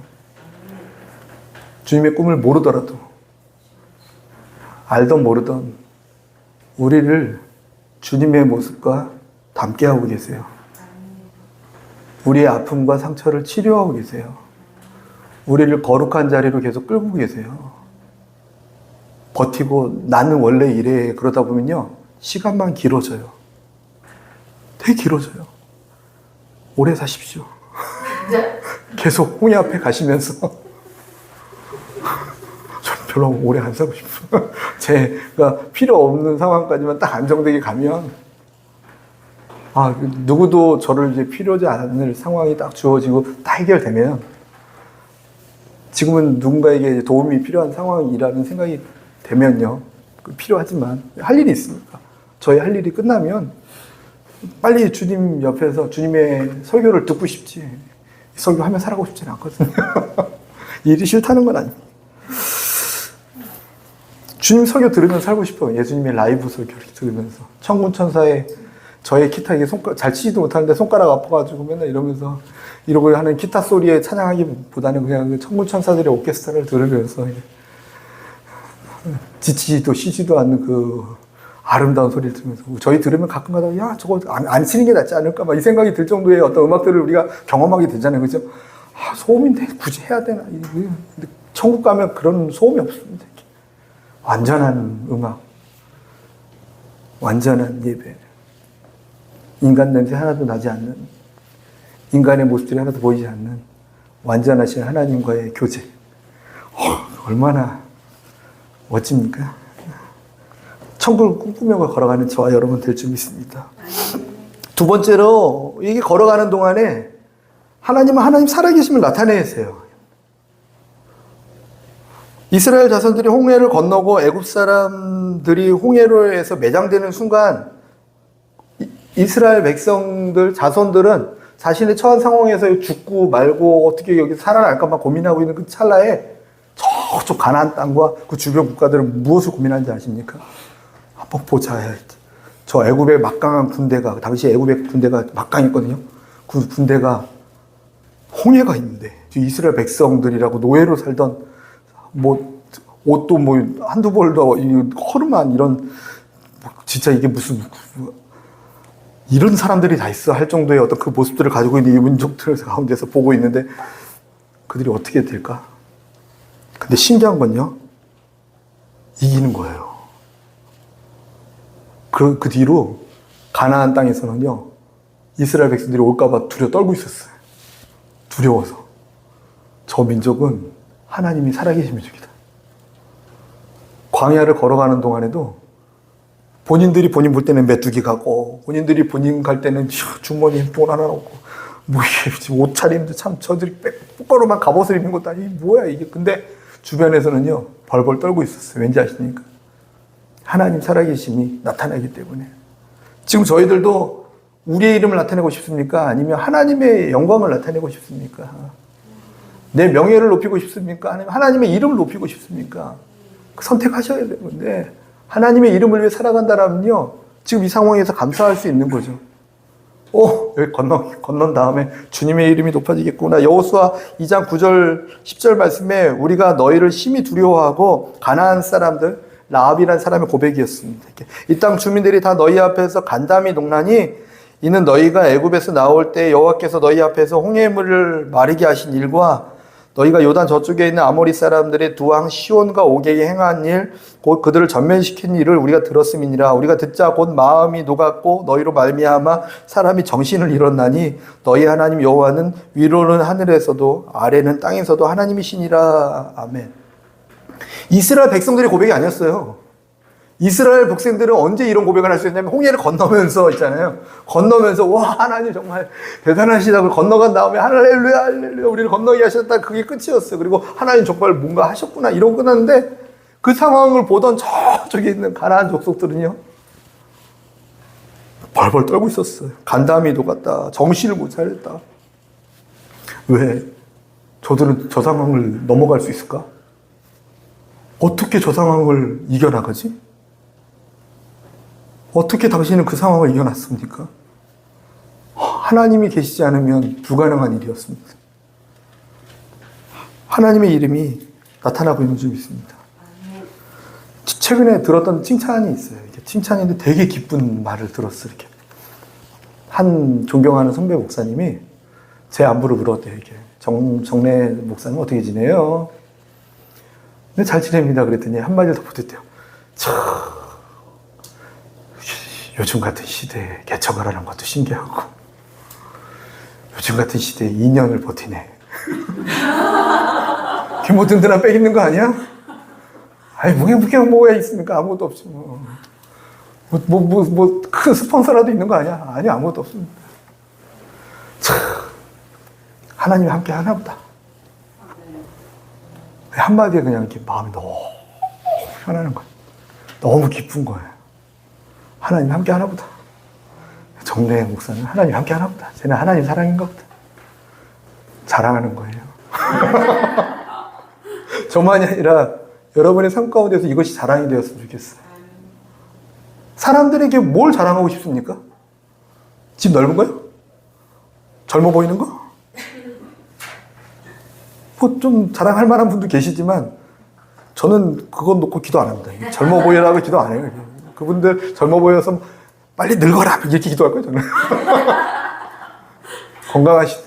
주님의 꿈을 모르더라도 알던 모르던 우리를 주님의 모습과 닮게 하고 계세요. 우리의 아픔과 상처를 치료하고 계세요. 우리를 거룩한 자리로 계속 끌고 계세요. 버티고 나는 원래 이래 그러다 보면요 시간만 길어져요. 되게 길어져요. 오래 사십시오. 계속 홍해 앞에 가시면서 전 별로 오래 안 살고 싶어요. 제가 필요 없는 상황까지만 딱 안정되게 가면 누구도 저를 이제 필요하지 않을 상황이 딱 주어지고 딱 해결되면 지금은 누군가에게 도움이 필요한 상황이라는 생각이 되면요 필요하지만 할 일이 있습니까? 저희 할 일이 끝나면 빨리 주님 옆에서 주님의 설교를 듣고 싶지 설교하며 살아가고 싶지는 않거든요. 일이 싫다는 건 아닙니다. 주님 설교 들으면서 살고 싶어요. 예수님의 라이브 설교를 들으면서 천군천사의 저의 기타 이게 잘 치지도 못하는데 손가락 아파가지고 맨날 이러고 하는 기타 소리에 찬양하기보다는 그냥 그 천군천사들의 오케스트라를 들으면서 지치지도 쉬지도 않는 그 아름다운 소리를 들으면서 저희 들으면 가끔가다 야 저거 안 치는 게 낫지 않을까 막 이 생각이 들 정도의 어떤 음악들을 우리가 경험하게 되잖아요. 그죠? 소음인데 굳이 해야 되나? 근데 천국 가면 그런 소음이 없습니다. 완전한 음악, 완전한 예배, 인간 냄새 하나도 나지 않는, 인간의 모습들이 하나도 보이지 않는 완전하신 하나님과의 교제. 얼마나 멋집니까? 천국을 꿈꾸며 걸어가는 저와 여러분 될 줄 믿습니다. 두 번째로 이게 걸어가는 동안에 하나님은 하나님 살아계심을 나타내세요. 이스라엘 자손들이 홍해를 건너고 애굽 사람들이 홍해로에서 매장되는 순간 이스라엘 백성들, 자손들은 자신의 처한 상황에서 죽고 말고 어떻게 여기 살아날까만 고민하고 있는 그 찰나에 저쪽 가나안 땅과 그 주변 국가들은 무엇을 고민하는지 아십니까? 한번 보자. 저 애굽의 막강한 군대가, 당시 애굽의 군대가 막강했거든요. 그 군대가 홍해가 있는데 이스라엘 백성들이라고 노예로 살던 뭐 옷도 뭐 한두 벌도 허름한 이런 진짜 이게 무슨 이런 사람들이 다 있어 할 정도의 어떤 그 모습들을 가지고 있는 이 민족들 가운데서 보고 있는데 그들이 어떻게 될까? 근데 신기한 건요, 이기는 거예요. 그 뒤로 가나안 땅에서는요, 이스라엘 백성들이 올까봐 떨고 있었어요. 두려워서. 저 민족은 하나님이 살아계신 민족이다. 광야를 걸어가는 동안에도 본인들이 본인 볼 때는 메뚜기 가고, 본인들이 본인 갈 때는 주머니에 돈 하나 넣고, 뭐 이게 옷차림도 참 저들이 똑바로만 갑옷을 입는 것도 아니 뭐야 이게. 근데 주변에서는요 벌벌 떨고 있었어요. 왠지 아십니까? 하나님 살아계심이 나타나기 때문에. 지금 저희들도 우리의 이름을 나타내고 싶습니까? 아니면 하나님의 영광을 나타내고 싶습니까? 내 명예를 높이고 싶습니까? 아니면 하나님의 이름을 높이고 싶습니까? 선택하셔야 되는데, 하나님의 이름을 위해 살아간다면요, 지금 이 상황에서 감사할 수 있는 거죠. 여기 건넌 다음에 주님의 이름이 높아지겠구나. 여호수아 2장 9절 10절 말씀에 우리가 너희를 심히 두려워하고 가나안 사람들, 라합이라는 사람의 고백이었습니다. 이 땅 주민들이 다 너희 앞에서 간담이 농나니 이는 너희가 애굽에서 나올 때 여호와께서 너희 앞에서 홍해물을 마르게 하신 일과 너희가 요단 저쪽에 있는 아모리 사람들의 두 왕 시온과 오게에 행한 일, 곧 그들을 전면시킨 일을 우리가 들었음이니라. 우리가 듣자 곧 마음이 녹았고 너희로 말미암아 사람이 정신을 잃었나니 너희 하나님 여호와는 위로는 하늘에서도 아래는 땅에서도 하나님이시니라. 아멘. 이스라엘 백성들의 고백이 아니었어요. 이스라엘 백성들은 언제 이런 고백을 할 수 있냐면 홍해를 건너면서 있잖아요. 건너면서 와 하나님 정말 대단하시다고 건너간 다음에 할렐루야 할렐루야 우리를 건너게 하셨다. 그게 끝이었어요. 그리고 하나님 정말 뭔가 하셨구나 이러고 끝났는데, 그 상황을 보던 저쪽에 있는 가나안 족속들은요 벌벌 떨고 있었어요. 간담이 녹았다. 정신을 못 차렸다. 왜? 저들은 저 상황을 넘어갈 수 있을까? 어떻게 저 상황을 이겨나가지? 어떻게 당신은 그 상황을 이겨놨습니까? 하나님이 계시지 않으면 불가능한 일이었습니다. 하나님의 이름이 나타나고 있는 줄 믿습니다. 최근에 들었던 칭찬이 있어요. 칭찬인데 되게 기쁜 말을 들었어요. 이렇게. 한 존경하는 선배 목사님이 제 안부를 물었대요. 이렇게. 정래 목사님 어떻게 지내요? 네, 잘 지냅니다. 그랬더니 한마디를 더 붙였대요. 요즘 같은 시대에 개척을 하는 것도 신기하고, 요즘 같은 시대에 2년을 버티네. 뭐 든든한 백 있는 거 아니야? 아니, 무게 뭐가 있습니까? 아무것도 없지, 큰 스폰서라도 있는 거 아니야? 아니, 아무것도 없습니다. 참, 하나님이 함께 하나 보다. 한마디에 그냥 이렇게 마음이 너무 편안한 거예요. 너무 기쁜 거예요. 하나님 함께 하나 보다. 정래 목사는 하나님 함께 하나 보다. 쟤는 하나님 사랑인가 보다. 자랑하는 거예요. 저만이 아니라 여러분의 삶 가운데서 이것이 자랑이 되었으면 좋겠어요. 사람들에게 뭘 자랑하고 싶습니까? 집 넓은 거요? 젊어 보이는 거? 뭐 좀 자랑할 만한 분도 계시지만 저는 그건 놓고 기도 안 합니다. 젊어 보이라고 기도 안 해요. 그분들 젊어 보여서 빨리 늙어라 이렇게 기도할 거예요. 저는. 건강하시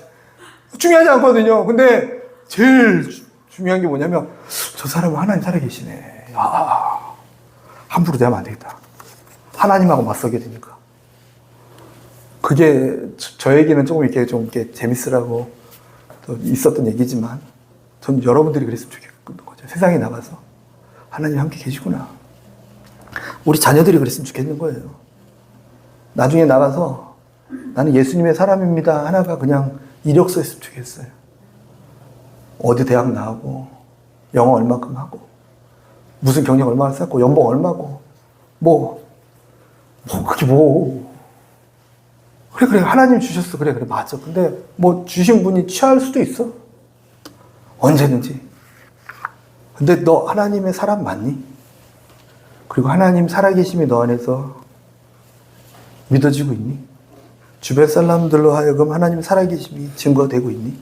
중요하지 않거든요. 근데 제일 중요한 게 뭐냐면 저 사람은 하나님 살아계시네. 함부로 대하면 안 되겠다. 하나님하고 맞서게 되니까. 그게 저에게는 조금 이렇게 재밌으라고 있었던 얘기지만 전 여러분들이 그랬으면 좋겠는 거죠. 세상에 나가서 하나님 함께 계시구나. 우리 자녀들이 그랬으면 좋겠는 거예요. 나중에 나가서 나는 예수님의 사람입니다 하나가 그냥 이력서였으면 좋겠어요. 어디 대학 나오고 영어 얼마큼 하고 무슨 경력 얼마나 쌓고 연봉 얼마고 그게 그래 하나님 주셨어. 그래 맞아. 근데 주신 분이 취할 수도 있어. 언제든지. 근데 너 하나님의 사람 맞니? 그리고 하나님 살아계심이 너 안에서 믿어지고 있니? 주변 사람들로 하여금 하나님 살아계심이 증거되고 있니?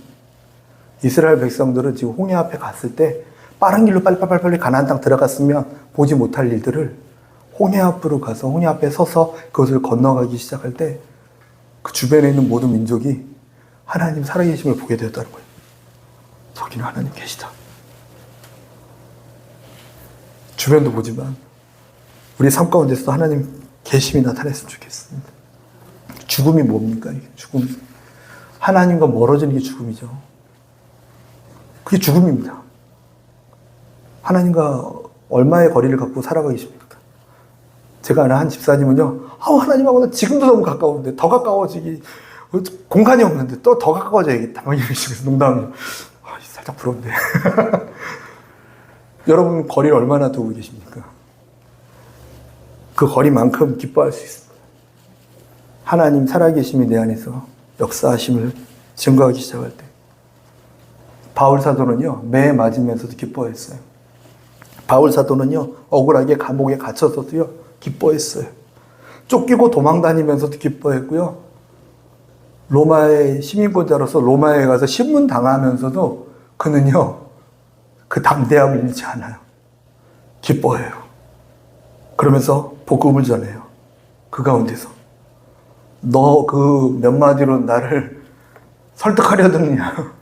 이스라엘 백성들은 지금 홍해 앞에 갔을 때 빠른 길로 빨리 가나안 땅 들어갔으면 보지 못할 일들을 홍해 앞으로 가서 홍해 앞에 서서 그것을 건너가기 시작할 때 그 주변에 있는 모든 민족이 하나님 살아계심을 보게 되었다는 거예요. 저기는 하나님 계시다. 주변도 보지만 우리 삶 가운데서 하나님 계심이 나타났으면 좋겠습니다. 죽음이 뭡니까? 이게 죽음. 하나님과 멀어지는 게 죽음이죠. 그게 죽음입니다. 하나님과 얼마의 거리를 갖고 살아가기 쉽습니까? 제가 아는 한 집사님은요, 하나님하고는 지금도 너무 가까운데, 더 가까워지기, 공간이 없는데, 또 더 가까워져야겠다. 막 이러시면서 농담이요. 살짝 부러운데. 여러분, 거리를 얼마나 두고 계십니까? 그 거리만큼 기뻐할 수 있습니다. 하나님 살아계심이 내 안에서 역사하심을 증거하기 시작할 때. 바울 사도는요, 매 맞으면서도 기뻐했어요. 바울 사도는요, 억울하게 감옥에 갇혀서도요, 기뻐했어요. 쫓기고 도망다니면서도 기뻐했고요. 로마의 시민권자로서 로마에 가서 신문 당하면서도 그는요, 그 담대함을 잃지 않아요. 기뻐해요. 그러면서 복음을 전해요. 그 가운데서. 너 그 몇 마디로 나를 설득하려 드느냐.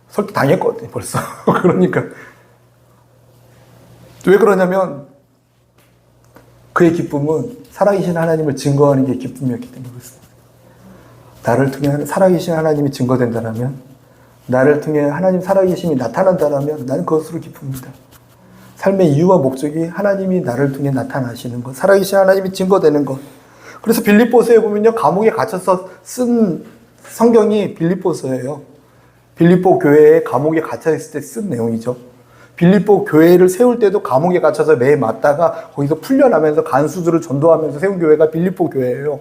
설득 당했거든요, 벌써. 그러니까. 왜 그러냐면, 그의 기쁨은 살아계신 하나님을 증거하는 게 기쁨이었기 때문에 그렇습니다. 나를 통해 살아계신 하나님이 증거된다면, 나를 통해 하나님 살아계심이 나타난다면 나는 그것으로 기쁩니다. 삶의 이유와 목적이 하나님이 나를 통해 나타나시는 것, 살아계신 하나님이 증거되는 것. 그래서 빌립보서에 보면요, 감옥에 갇혀서 쓴 성경이 빌립보서예요. 빌립보 교회에 감옥에 갇혀 있을 때 쓴 내용이죠. 빌립보 교회를 세울 때도 감옥에 갇혀서 매일 맞다가 거기서 풀려나면서 간수들을 전도하면서 세운 교회가 빌립보 교회예요.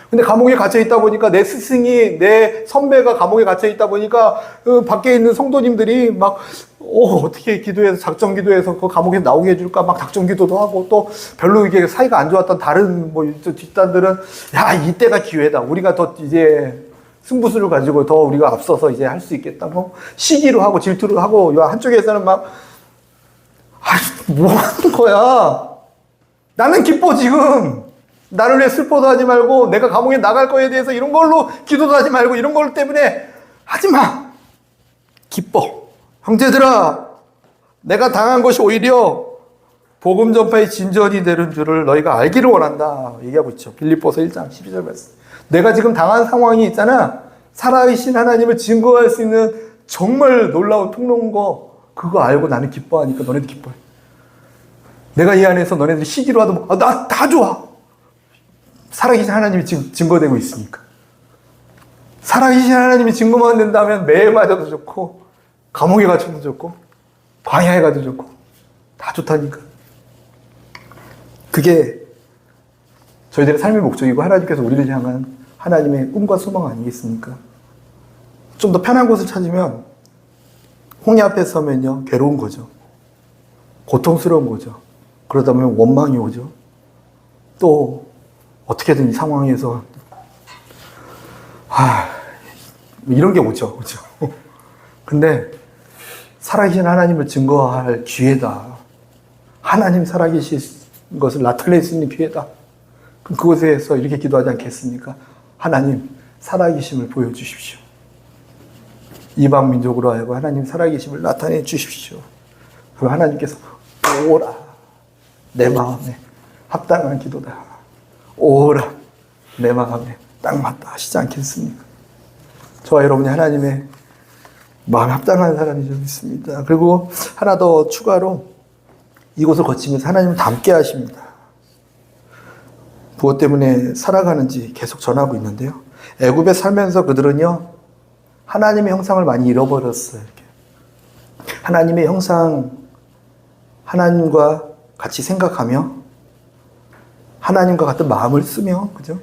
근데 감옥에 갇혀 있다 보니까 내 스승이, 내 선배가 감옥에 갇혀 있다 보니까 밖에 있는 성도님들이 막 어떻게 기도해서 작정 기도해서 그 감옥에서 나오게 해줄까 막 작정 기도도 하고, 또 별로 이게 사이가 안 좋았던 다른 뒷단들은 야, 이때가 기회다. 우리가 더 이제 승부수를 가지고 더 우리가 앞서서 이제 할 수 있겠다. 시기로 하고 질투를 하고, 한쪽에서는 막 뭐 하는 거야? 나는 기뻐 지금. 나를 위해 슬퍼도 하지 말고, 내가 감옥에 나갈 거에 대해서 이런 걸로 기도도 하지 말고, 이런 걸 때문에 하지 마. 기뻐. 형제들아, 내가 당한 것이 오히려 복음 전파의 진전이 되는 줄을 너희가 알기를 원한다. 얘기하고 있죠. 빌립보서 1장 12절 말씀. 내가 지금 당한 상황이 있잖아. 살아계신 하나님을 증거할 수 있는 정말 놀라운 통로인 거, 그거 알고 나는 기뻐하니까 너네도 기뻐해. 내가 이 안에서 너네들이 시기로 하도 나 다 좋아. 살아계신 하나님이 지금 증거되고 있으니까. 살아계신 하나님이 증거만 된다면 매일 맞아도 좋고, 감옥에 갇혀도 좋고, 광야에 가도 좋고, 다 좋다니까. 그게 저희들의 삶의 목적이고 하나님께서 우리를 향한 하나님의 꿈과 소망 아니겠습니까? 좀 더 편한 곳을 찾으면 홍해 앞에 서면요, 괴로운 거죠. 고통스러운 거죠. 그러다 보면 원망이 오죠. 또 어떻게든 이 상황에서 이런 게 오죠. 근데 살아계신 하나님을 증거할 기회다. 하나님 살아계신 것을 나타낼 수 있는 기회다. 그럼 그곳에서 이렇게 기도하지 않겠습니까? 하나님 살아계심을 보여주십시오. 이방 민족으로 하여금 하나님 살아계심을 나타내 주십시오. 그럼 하나님께서 오라, 내 마음에 합당한 기도다. 오라, 내 마음에 딱 맞다 하시지 않겠습니까? 저와 여러분이 하나님의 마음에 합당한 사람이 좀 있습니다. 그리고 하나 더 추가로 이곳을 거치면서 하나님을 닮게 하십니다. 무엇 때문에 살아가는지 계속 전하고 있는데요. 애굽에 살면서 그들은요, 하나님의 형상을 많이 잃어버렸어요. 이렇게. 하나님의 형상, 하나님과 같이 생각하며 하나님과 같은 마음을 쓰며, 그죠?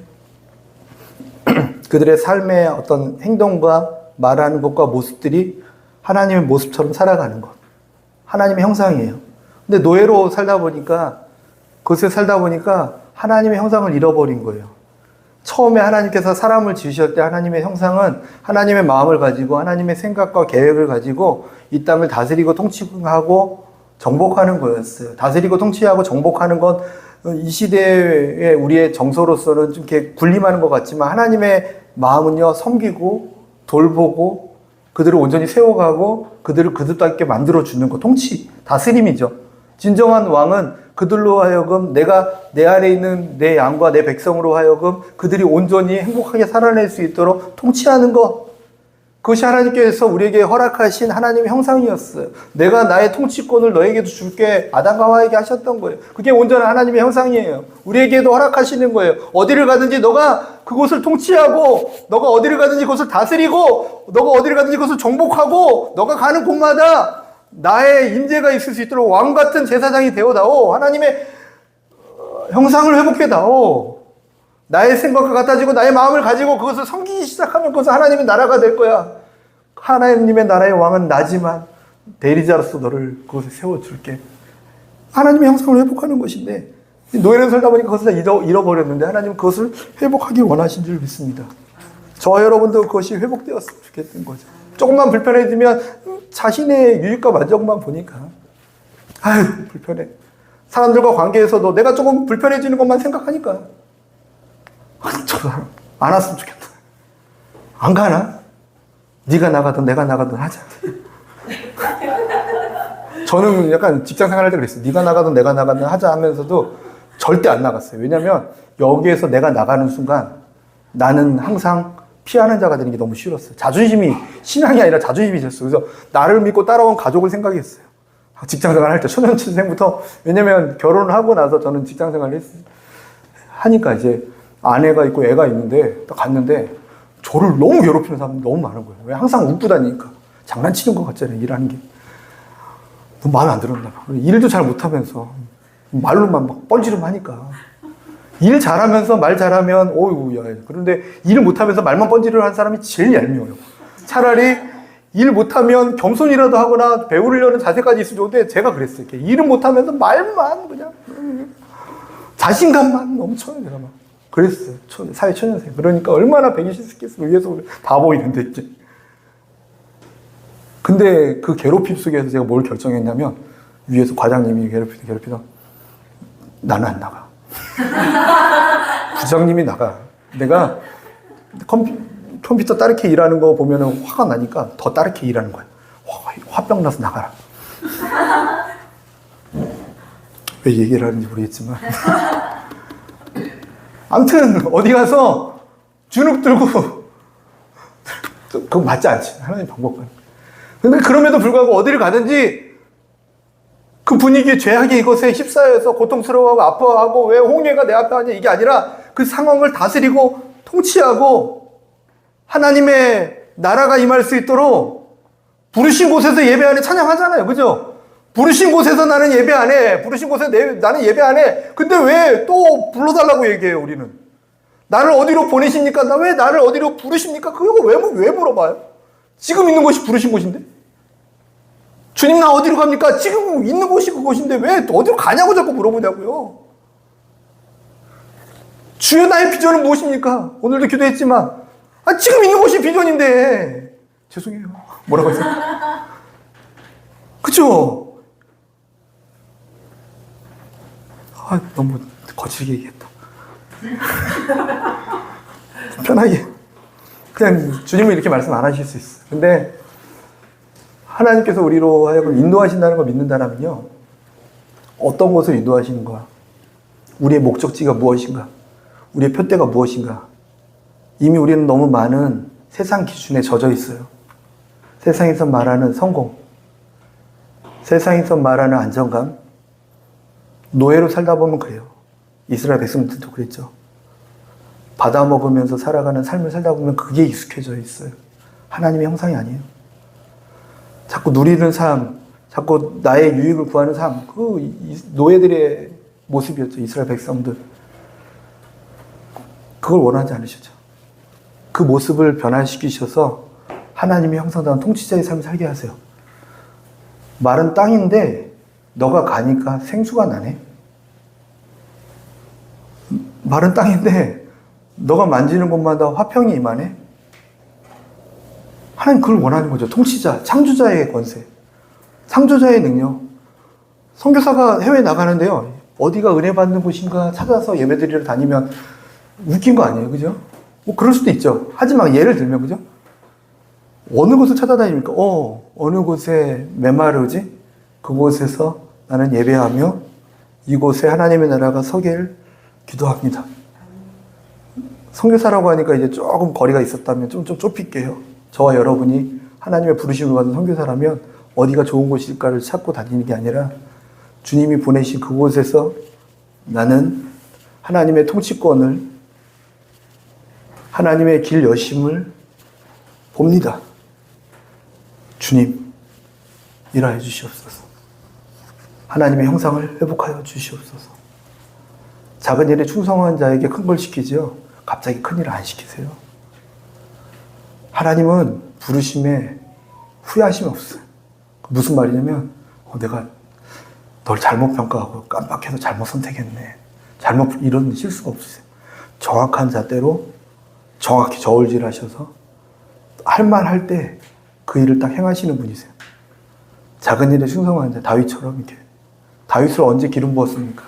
그들의 삶의 어떤 행동과 말하는 것과 모습들이 하나님의 모습처럼 살아가는 것. 하나님의 형상이에요. 근데 노예로 살다 보니까, 그것에 살다 보니까 하나님의 형상을 잃어버린 거예요. 처음에 하나님께서 사람을 지으실 때 하나님의 형상은 하나님의 마음을 가지고 하나님의 생각과 계획을 가지고 이 땅을 다스리고 통치하고 정복하는 거였어요. 다스리고 통치하고 정복하는 건 이 시대의 우리의 정서로서는 좀 이렇게 군림하는 것 같지만 하나님의 마음은요, 섬기고 돌보고 그들을 온전히 세워가고 그들을 그들답게 만들어주는 것, 통치, 다스림이죠. 진정한 왕은 그들로 하여금 내가 내 안에 있는 내 양과 내 백성으로 하여금 그들이 온전히 행복하게 살아낼 수 있도록 통치하는 것. 그것이 하나님께서 우리에게 허락하신 하나님의 형상이었어요. 내가 나의 통치권을 너에게도 줄게 아담과 하와에게 하셨던 거예요. 그게 온전한 하나님의 형상이에요. 우리에게도 허락하시는 거예요. 어디를 가든지 너가 그곳을 통치하고 너가 어디를 가든지 그것을 다스리고 너가 어디를 가든지 그것을 정복하고 너가 가는 곳마다 나의 임재가 있을 수 있도록 왕같은 제사장이 되어다오. 하나님의 형상을 회복해다오. 나의 생각과 같아지고 나의 마음을 가지고 그것을 섬기기 시작하면 그것은 하나님의 나라가 될 거야. 하나님의 나라의 왕은 나지만 대리자로서 너를 그것에 세워줄게. 하나님의 형상을 회복하는 것인데 노예로 살다 보니까 그것을 다 잃어버렸는데 하나님은 그것을 회복하기 원하신 줄 믿습니다. 저와 여러분도 그것이 회복되었으면 좋겠던 거죠. 조금만 불편해지면 자신의 유익과 만족만 보니까 아유 불편해. 사람들과 관계에서도 내가 조금 불편해지는 것만 생각하니까 저 사람 안 왔으면 좋겠다. 안 가나? 네가 나가든 내가 나가든 하자. 저는 약간 직장 생활할 때 그랬어요. 네가 나가든 내가 나가든 하자 하면서도 절대 안 나갔어요. 왜냐하면 여기에서 내가 나가는 순간 나는 항상 피하는 자가 되는 게 너무 싫었어요. 자존심이, 신앙이 아니라 자존심이 있었어요. 그래서 나를 믿고 따라온 가족을 생각했어요. 직장 생활 할 때, 초년생부터. 왜냐면 결혼을 하고 나서 저는 직장 생활을 하니까 이제 아내가 있고 애가 있는데, 딱 갔는데, 저를 너무 괴롭히는 사람이 너무 많은 거예요. 왜? 항상 웃고 다니니까. 장난치는 것 같잖아요, 일하는 게. 너무 마음에 안 들었나 봐. 일도 잘 못하면서, 말로만 막 뻘지름 하니까. 일 잘하면서 말 잘하면 어이구 야. 그런데 일 못하면서 말만 번지르르 하는 사람이 제일 얄미워요. 차라리 일 못하면 겸손이라도 하거나 배우려는 자세까지 있으면 좋은데 제가 그랬어요. 이렇게 일은 못하면서 말만 그냥 자신감만 넘쳐요. 제가 막 그랬어요. 사회 초년생. 그러니까 얼마나 배기 싫겠어요. 위에서 다 보이는데 이제. 근데 그 괴롭힘 속에서 제가 뭘 결정했냐면 위에서 과장님이 괴롭히다 나는 안 나가. 부장님이 나가. 내가 컴퓨터 따르게 일하는 거 보면 화가 나니까 더 따르게 일하는 거야. 화병 나서 나가라. 왜 얘기를 하는지 모르겠지만. 아무튼 어디 가서 주눅 들고 그거 맞지 않지. 하나님 방법과는. 근데 그럼에도 불구하고 어디를 가든지 그 분위기에 죄악의 이것에 휩싸여서 고통스러워하고 아파하고 왜 홍해가 내 앞에 하냐 이게 아니라 그 상황을 다스리고 통치하고 하나님의 나라가 임할 수 있도록 부르신 곳에서 예배 안 해 찬양하잖아요. 그죠? 부르신 곳에서 나는 예배 안 해. 부르신 곳에서 나는 예배 안 해. 근데 왜 또 불러달라고 얘기해요, 우리는. 나를 어디로 보내십니까? 왜 나를 어디로 부르십니까? 그거 왜 물어봐요? 지금 있는 곳이 부르신 곳인데? 주님 나 어디로 갑니까? 지금 있는 곳이 그곳인데 왜 어디로 가냐고 자꾸 물어보냐고요. 주여 나의 비전은 무엇입니까? 오늘도 기도했지만 지금 있는 곳이 비전인데 죄송해요. 뭐라고 했어요? 그쵸? 너무 거칠게 얘기했다. 편하게 그냥 주님은 이렇게 말씀 안 하실 수 있어요. 근데 하나님께서 우리로 하여금 인도하신다는 걸 믿는다면요. 어떤 곳을 인도하시는가? 우리의 목적지가 무엇인가? 우리의 표대가 무엇인가? 이미 우리는 너무 많은 세상 기준에 젖어 있어요. 세상에서 말하는 성공, 세상에서 말하는 안정감, 노예로 살다 보면 그래요. 이스라엘 백성들도 그랬죠. 받아먹으면서 살아가는 삶을 살다 보면 그게 익숙해져 있어요. 하나님의 형상이 아니에요. 자꾸 누리는 삶, 자꾸 나의 유익을 구하는 삶, 그 노예들의 모습이었죠. 이스라엘 백성들. 그걸 원하지 않으셨죠. 그 모습을 변화시키셔서 하나님의 형상다운 통치자의 삶을 살게 하세요. 마른 땅인데 너가 가니까 생수가 나네. 마른 땅인데 너가 만지는 곳마다 화평이 임하네. 하나님 그걸 원하는 거죠. 통치자, 창조자의 권세, 창조자의 능력. 선교사가 해외에 나가는데요. 어디가 은혜 받는 곳인가 찾아서 예배드리러 다니면 웃긴 거 아니에요. 그죠? 뭐 그럴 수도 있죠. 하지만 예를 들면, 그죠? 어느 곳을 찾아다니니까, 어느 곳에 메마르지? 그곳에서 나는 예배하며 이곳에 하나님의 나라가 서길 기도합니다. 선교사라고 하니까 이제 조금 거리가 있었다면 좀 좁힐게요. 저와 여러분이 하나님의 부르심을 받은 선교사라면 어디가 좋은 곳일까를 찾고 다니는 게 아니라 주님이 보내신 그곳에서 나는 하나님의 통치권을, 하나님의 길 여심을 봅니다. 주님, 일하여 주시옵소서. 하나님의 형상을 회복하여 주시옵소서. 작은 일에 충성한 자에게 큰 걸 시키지요. 갑자기 큰 일을 안 시키세요. 하나님은 부르심에 후회하심이 없어요. 무슨 말이냐면 내가 널 잘못 평가하고 깜빡해서 잘못 선택했네. 이런 실수가 없으세요. 정확한 잣대로 정확히 저울질하셔서 할 말 할 때 그 일을 딱 행하시는 분이세요. 작은 일에 충성한 자, 다윗처럼 이렇게. 다윗을 언제 기름 부었습니까?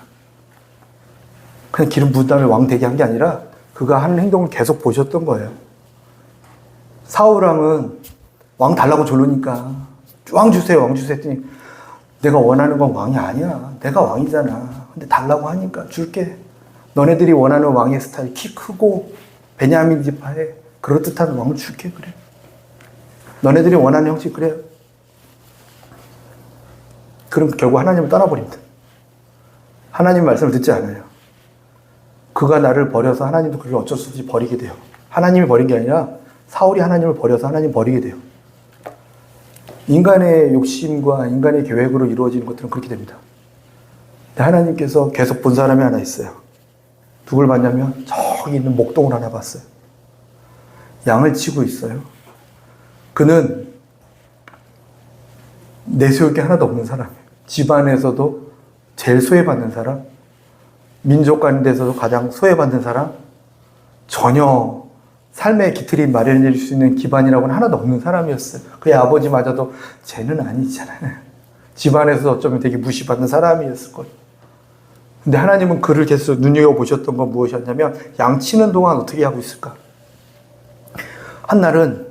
그냥 기름 부은 다음에 왕 되게 한 게 아니라 그가 하는 행동을 계속 보셨던 거예요. 사울왕은 왕 달라고 졸르니까 왕 주세요 했더니 내가 원하는 건 왕이 아니야. 내가 왕이잖아. 근데 달라고 하니까 줄게. 너네들이 원하는 왕의 스타일, 키 크고 베냐민 지파에 그럴듯한 왕을 줄게. 그래. 너네들이 원하는 형식 그래. 그럼 결국 하나님을 떠나버립니다. 하나님 말씀을 듣지 않아요. 그가 나를 버려서 하나님도 그를 어쩔 수 없이 버리게 돼요. 하나님이 버린 게 아니라 사울이 하나님을 버려서 하나님 버리게 돼요. 인간의 욕심과 인간의 계획으로 이루어지는 것들은 그렇게 됩니다. 하나님께서 계속 본 사람이 하나 있어요. 누굴 봤냐면 저기 있는 목동을 하나 봤어요. 양을 치고 있어요. 그는 내세울 게 하나도 없는 사람이에요. 집안에서도 제일 소외받는 사람, 민족 가운데서도 가장 소외받는 사람, 전혀 삶의 기틀이 마련해줄 수 있는 기반이라고는 하나도 없는 사람이었어요. 그의 아버지마저도 쟤는 아니잖아요. 집안에서 어쩌면 되게 무시받는 사람이었을 거예요. 근데 하나님은 그를 계속 눈여겨보셨던 건 무엇이었냐면 양치는 동안 어떻게 하고 있을까? 한날은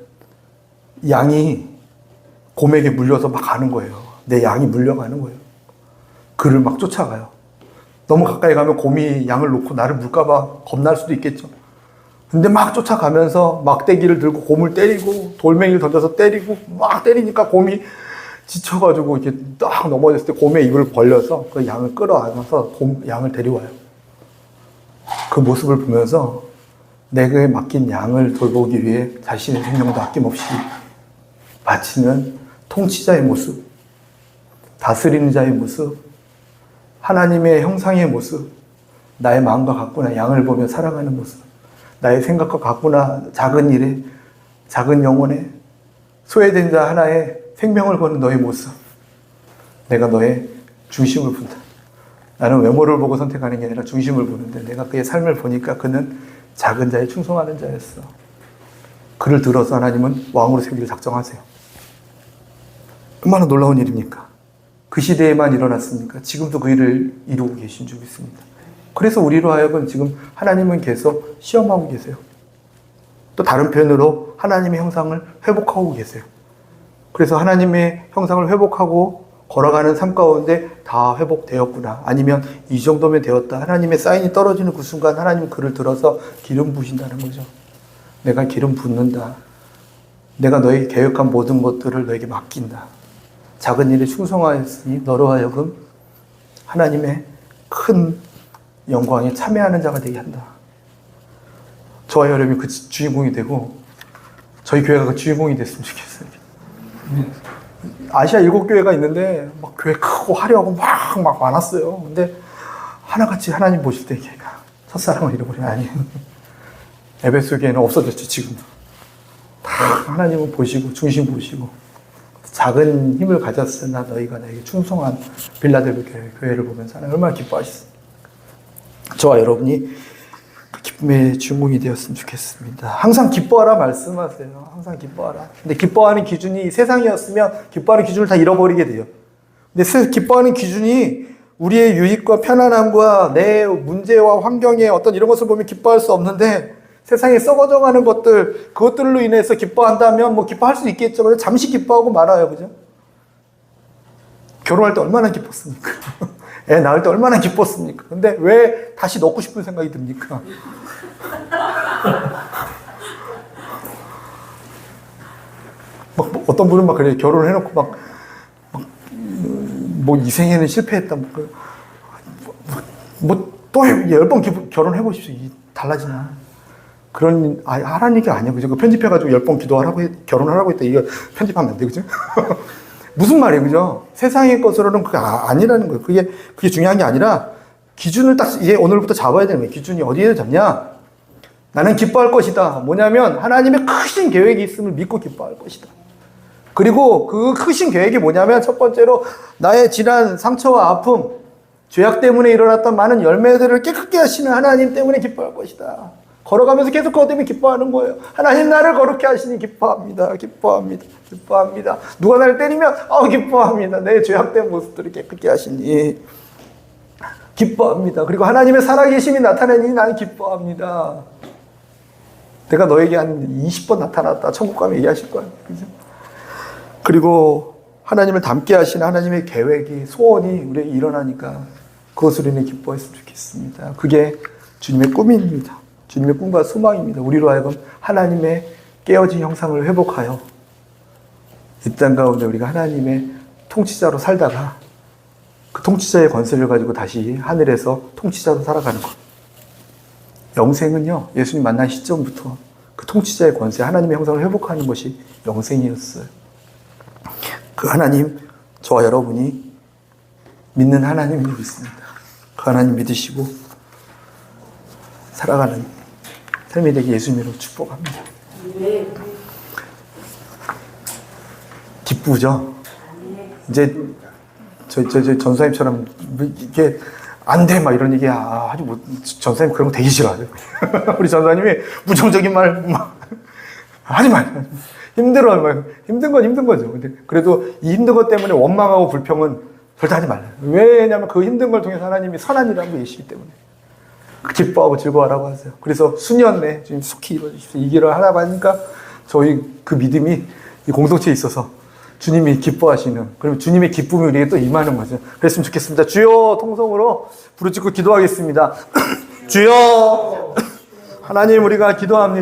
양이 곰에게 물려서 막 가는 거예요. 내 양이 물려가는 거예요. 그를 막 쫓아가요. 너무 가까이 가면 곰이 양을 놓고 나를 물까봐 겁날 수도 있겠죠. 근데 막 쫓아가면서 막대기를 들고 곰을 때리고 돌멩이를 던져서 때리고 막 때리니까 곰이 지쳐가지고 이렇게 딱 넘어졌을 때 곰의 입을 벌려서 그 양을 끌어안아서 양을 데려와요. 그 모습을 보면서 내게 맡긴 양을 돌보기 위해 자신의 생명도 아낌없이 바치는 통치자의 모습, 다스리는 자의 모습, 하나님의 형상의 모습, 나의 마음과 같구나 양을 보며 살아가는 모습, 나의 생각과 같구나 작은 일에, 작은 영혼에 소외된 자 하나에 생명을 거는 너의 모습. 내가 너의 중심을 본다. 나는 외모를 보고 선택하는 게 아니라 중심을 보는데 내가 그의 삶을 보니까 그는 작은 자에 충성하는 자였어. 그를 들어서 하나님은 왕으로 세우기를 작정하세요. 얼마나 놀라운 일입니까? 그 시대에만 일어났습니까? 지금도 그 일을 이루고 계신 줄 믿습니다. 그래서 우리로 하여금 지금 하나님은 계속 시험하고 계세요. 또 다른 표현으로 하나님의 형상을 회복하고 계세요. 그래서 하나님의 형상을 회복하고 걸어가는 삶 가운데 다 회복되었구나. 아니면 이 정도면 되었다. 하나님의 사인이 떨어지는 그 순간 하나님은 그를 들어서 기름 부으신다는 거죠. 내가 기름 붓는다. 내가 너에게 계획한 모든 것들을 너에게 맡긴다. 작은 일에 충성하였으니 너로 하여금 하나님의 큰 영광에 참여하는 자가 되게 한다. 저와 여러분이 그 주인공이 되고 저희 교회가 그 주인공이 됐으면 좋겠어요. 아시아 7교회가 있는데 막 교회 크고 화려하고 막 많았어요. 근데 하나같이 하나님 보실 때 걔가 첫사랑을 잃어버리면 아니에요. 에베소 교회는 없어졌죠, 지금. 다 하나님은 보시고 중심 보시고 작은 힘을 가졌으나 너희가 나에게 충성한 빌라델비 교회를 보면서 하나님 얼마나 기뻐하셨습니까? 저와 여러분이 그 기쁨의 주인공이 되었으면 좋겠습니다. 항상 기뻐하라 말씀하세요. 항상 기뻐하라. 근데 기뻐하는 기준이 세상이었으면 기뻐하는 기준을 다 잃어버리게 돼요. 근데 기뻐하는 기준이 우리의 유익과 편안함과 내 문제와 환경의 어떤 이런 것을 보면 기뻐할 수 없는데 세상에 썩어져가는 것들, 그것들로 인해서 기뻐한다면 뭐 기뻐할 수 있겠죠. 근데 잠시 기뻐하고 말아요. 그죠? 결혼할 때 얼마나 기뻤습니까? 애 낳을 때 얼마나 기뻤습니까? 근데 왜 다시 넣고 싶은 생각이 듭니까? 어떤 분은 막 그래요. 결혼을 해놓고 뭐 이 생에는 실패했다. 또 10번 결혼해보십시오. 달라지나. 그런, 하라는 얘기가 아니야. 그죠? 편집해가지고 10번 기도하라고 결혼하라고 했다. 이거 편집하면 안 돼. 그죠? 무슨 말이에요, 그죠? 세상의 것으로는 그게 아니라는 거예요. 그게 중요한 게 아니라 기준을 딱 이제 오늘부터 잡아야 되는 거예요. 기준이 어디에 잡냐? 나는 기뻐할 것이다. 뭐냐면 하나님의 크신 계획이 있음을 믿고 기뻐할 것이다. 그리고 그 크신 계획이 뭐냐면 첫 번째로 나의 지난 상처와 아픔, 죄악 때문에 일어났던 많은 열매들을 깨끗게 하시는 하나님 때문에 기뻐할 것이다. 걸어가면서 계속 그것 때문에 기뻐하는 거예요. 하나님 나를 거룩게 하시니 기뻐합니다. 기뻐합니다. 기뻐합니다. 누가 나를 때리면 기뻐합니다. 내 죄악된 모습들을 깨끗게 하시니 기뻐합니다. 그리고 하나님의 살아계심이 나타나니 나는 기뻐합니다. 내가 너에게 한 20번 나타났다. 천국 가면 얘기하실 거예요. 그죠? 그리고 하나님을 닮게 하시는 하나님의 계획이, 소원이 우리에게 일어나니까 그것을 인해 기뻐했으면 좋겠습니다. 그게 주님의 꿈입니다. 주님의 꿈과 소망입니다. 우리로 하여금 하나님의 깨어진 형상을 회복하여 이 땅 가운데 우리가 하나님의 통치자로 살다가 그 통치자의 권세를 가지고 다시 하늘에서 통치자로 살아가는 것. 영생은요, 예수님 만난 시점부터 그 통치자의 권세, 하나님의 형상을 회복하는 것이 영생이었어요. 그 하나님, 저와 여러분이 믿는 하나님을 믿습니다. 그 하나님 믿으시고 살아가는 삶이 되게 예수님으로 축복합니다. 기쁘죠? 이제 저 전사님처럼 이게 안 돼 막 이런 얘기 아주 전사님 그런 거 되게 싫어하죠. 우리 전사님이 부정적인 말 막 하지 말. 힘들어 막 힘든 건 힘든 거죠. 근데 그래도 이 힘든 것 때문에 원망하고 불평은 절대 하지 말라. 왜냐하면 그 힘든 걸 통해서 하나님이 선한 일을 하고 계시기 때문에. 기뻐하고 즐거워하라고 하세요. 그래서 수년 내 주님 속히 이루어주십시오. 이 길을 하라고 하니까 저희 그 믿음이 이 공동체에 있어서 주님이 기뻐하시는, 그러면 주님의 기쁨이 우리에게 또 임하는 거죠. 그랬으면 좋겠습니다. 주여, 통성으로 부르짖고 기도하겠습니다. 주여, 하나님 우리가 기도합니다.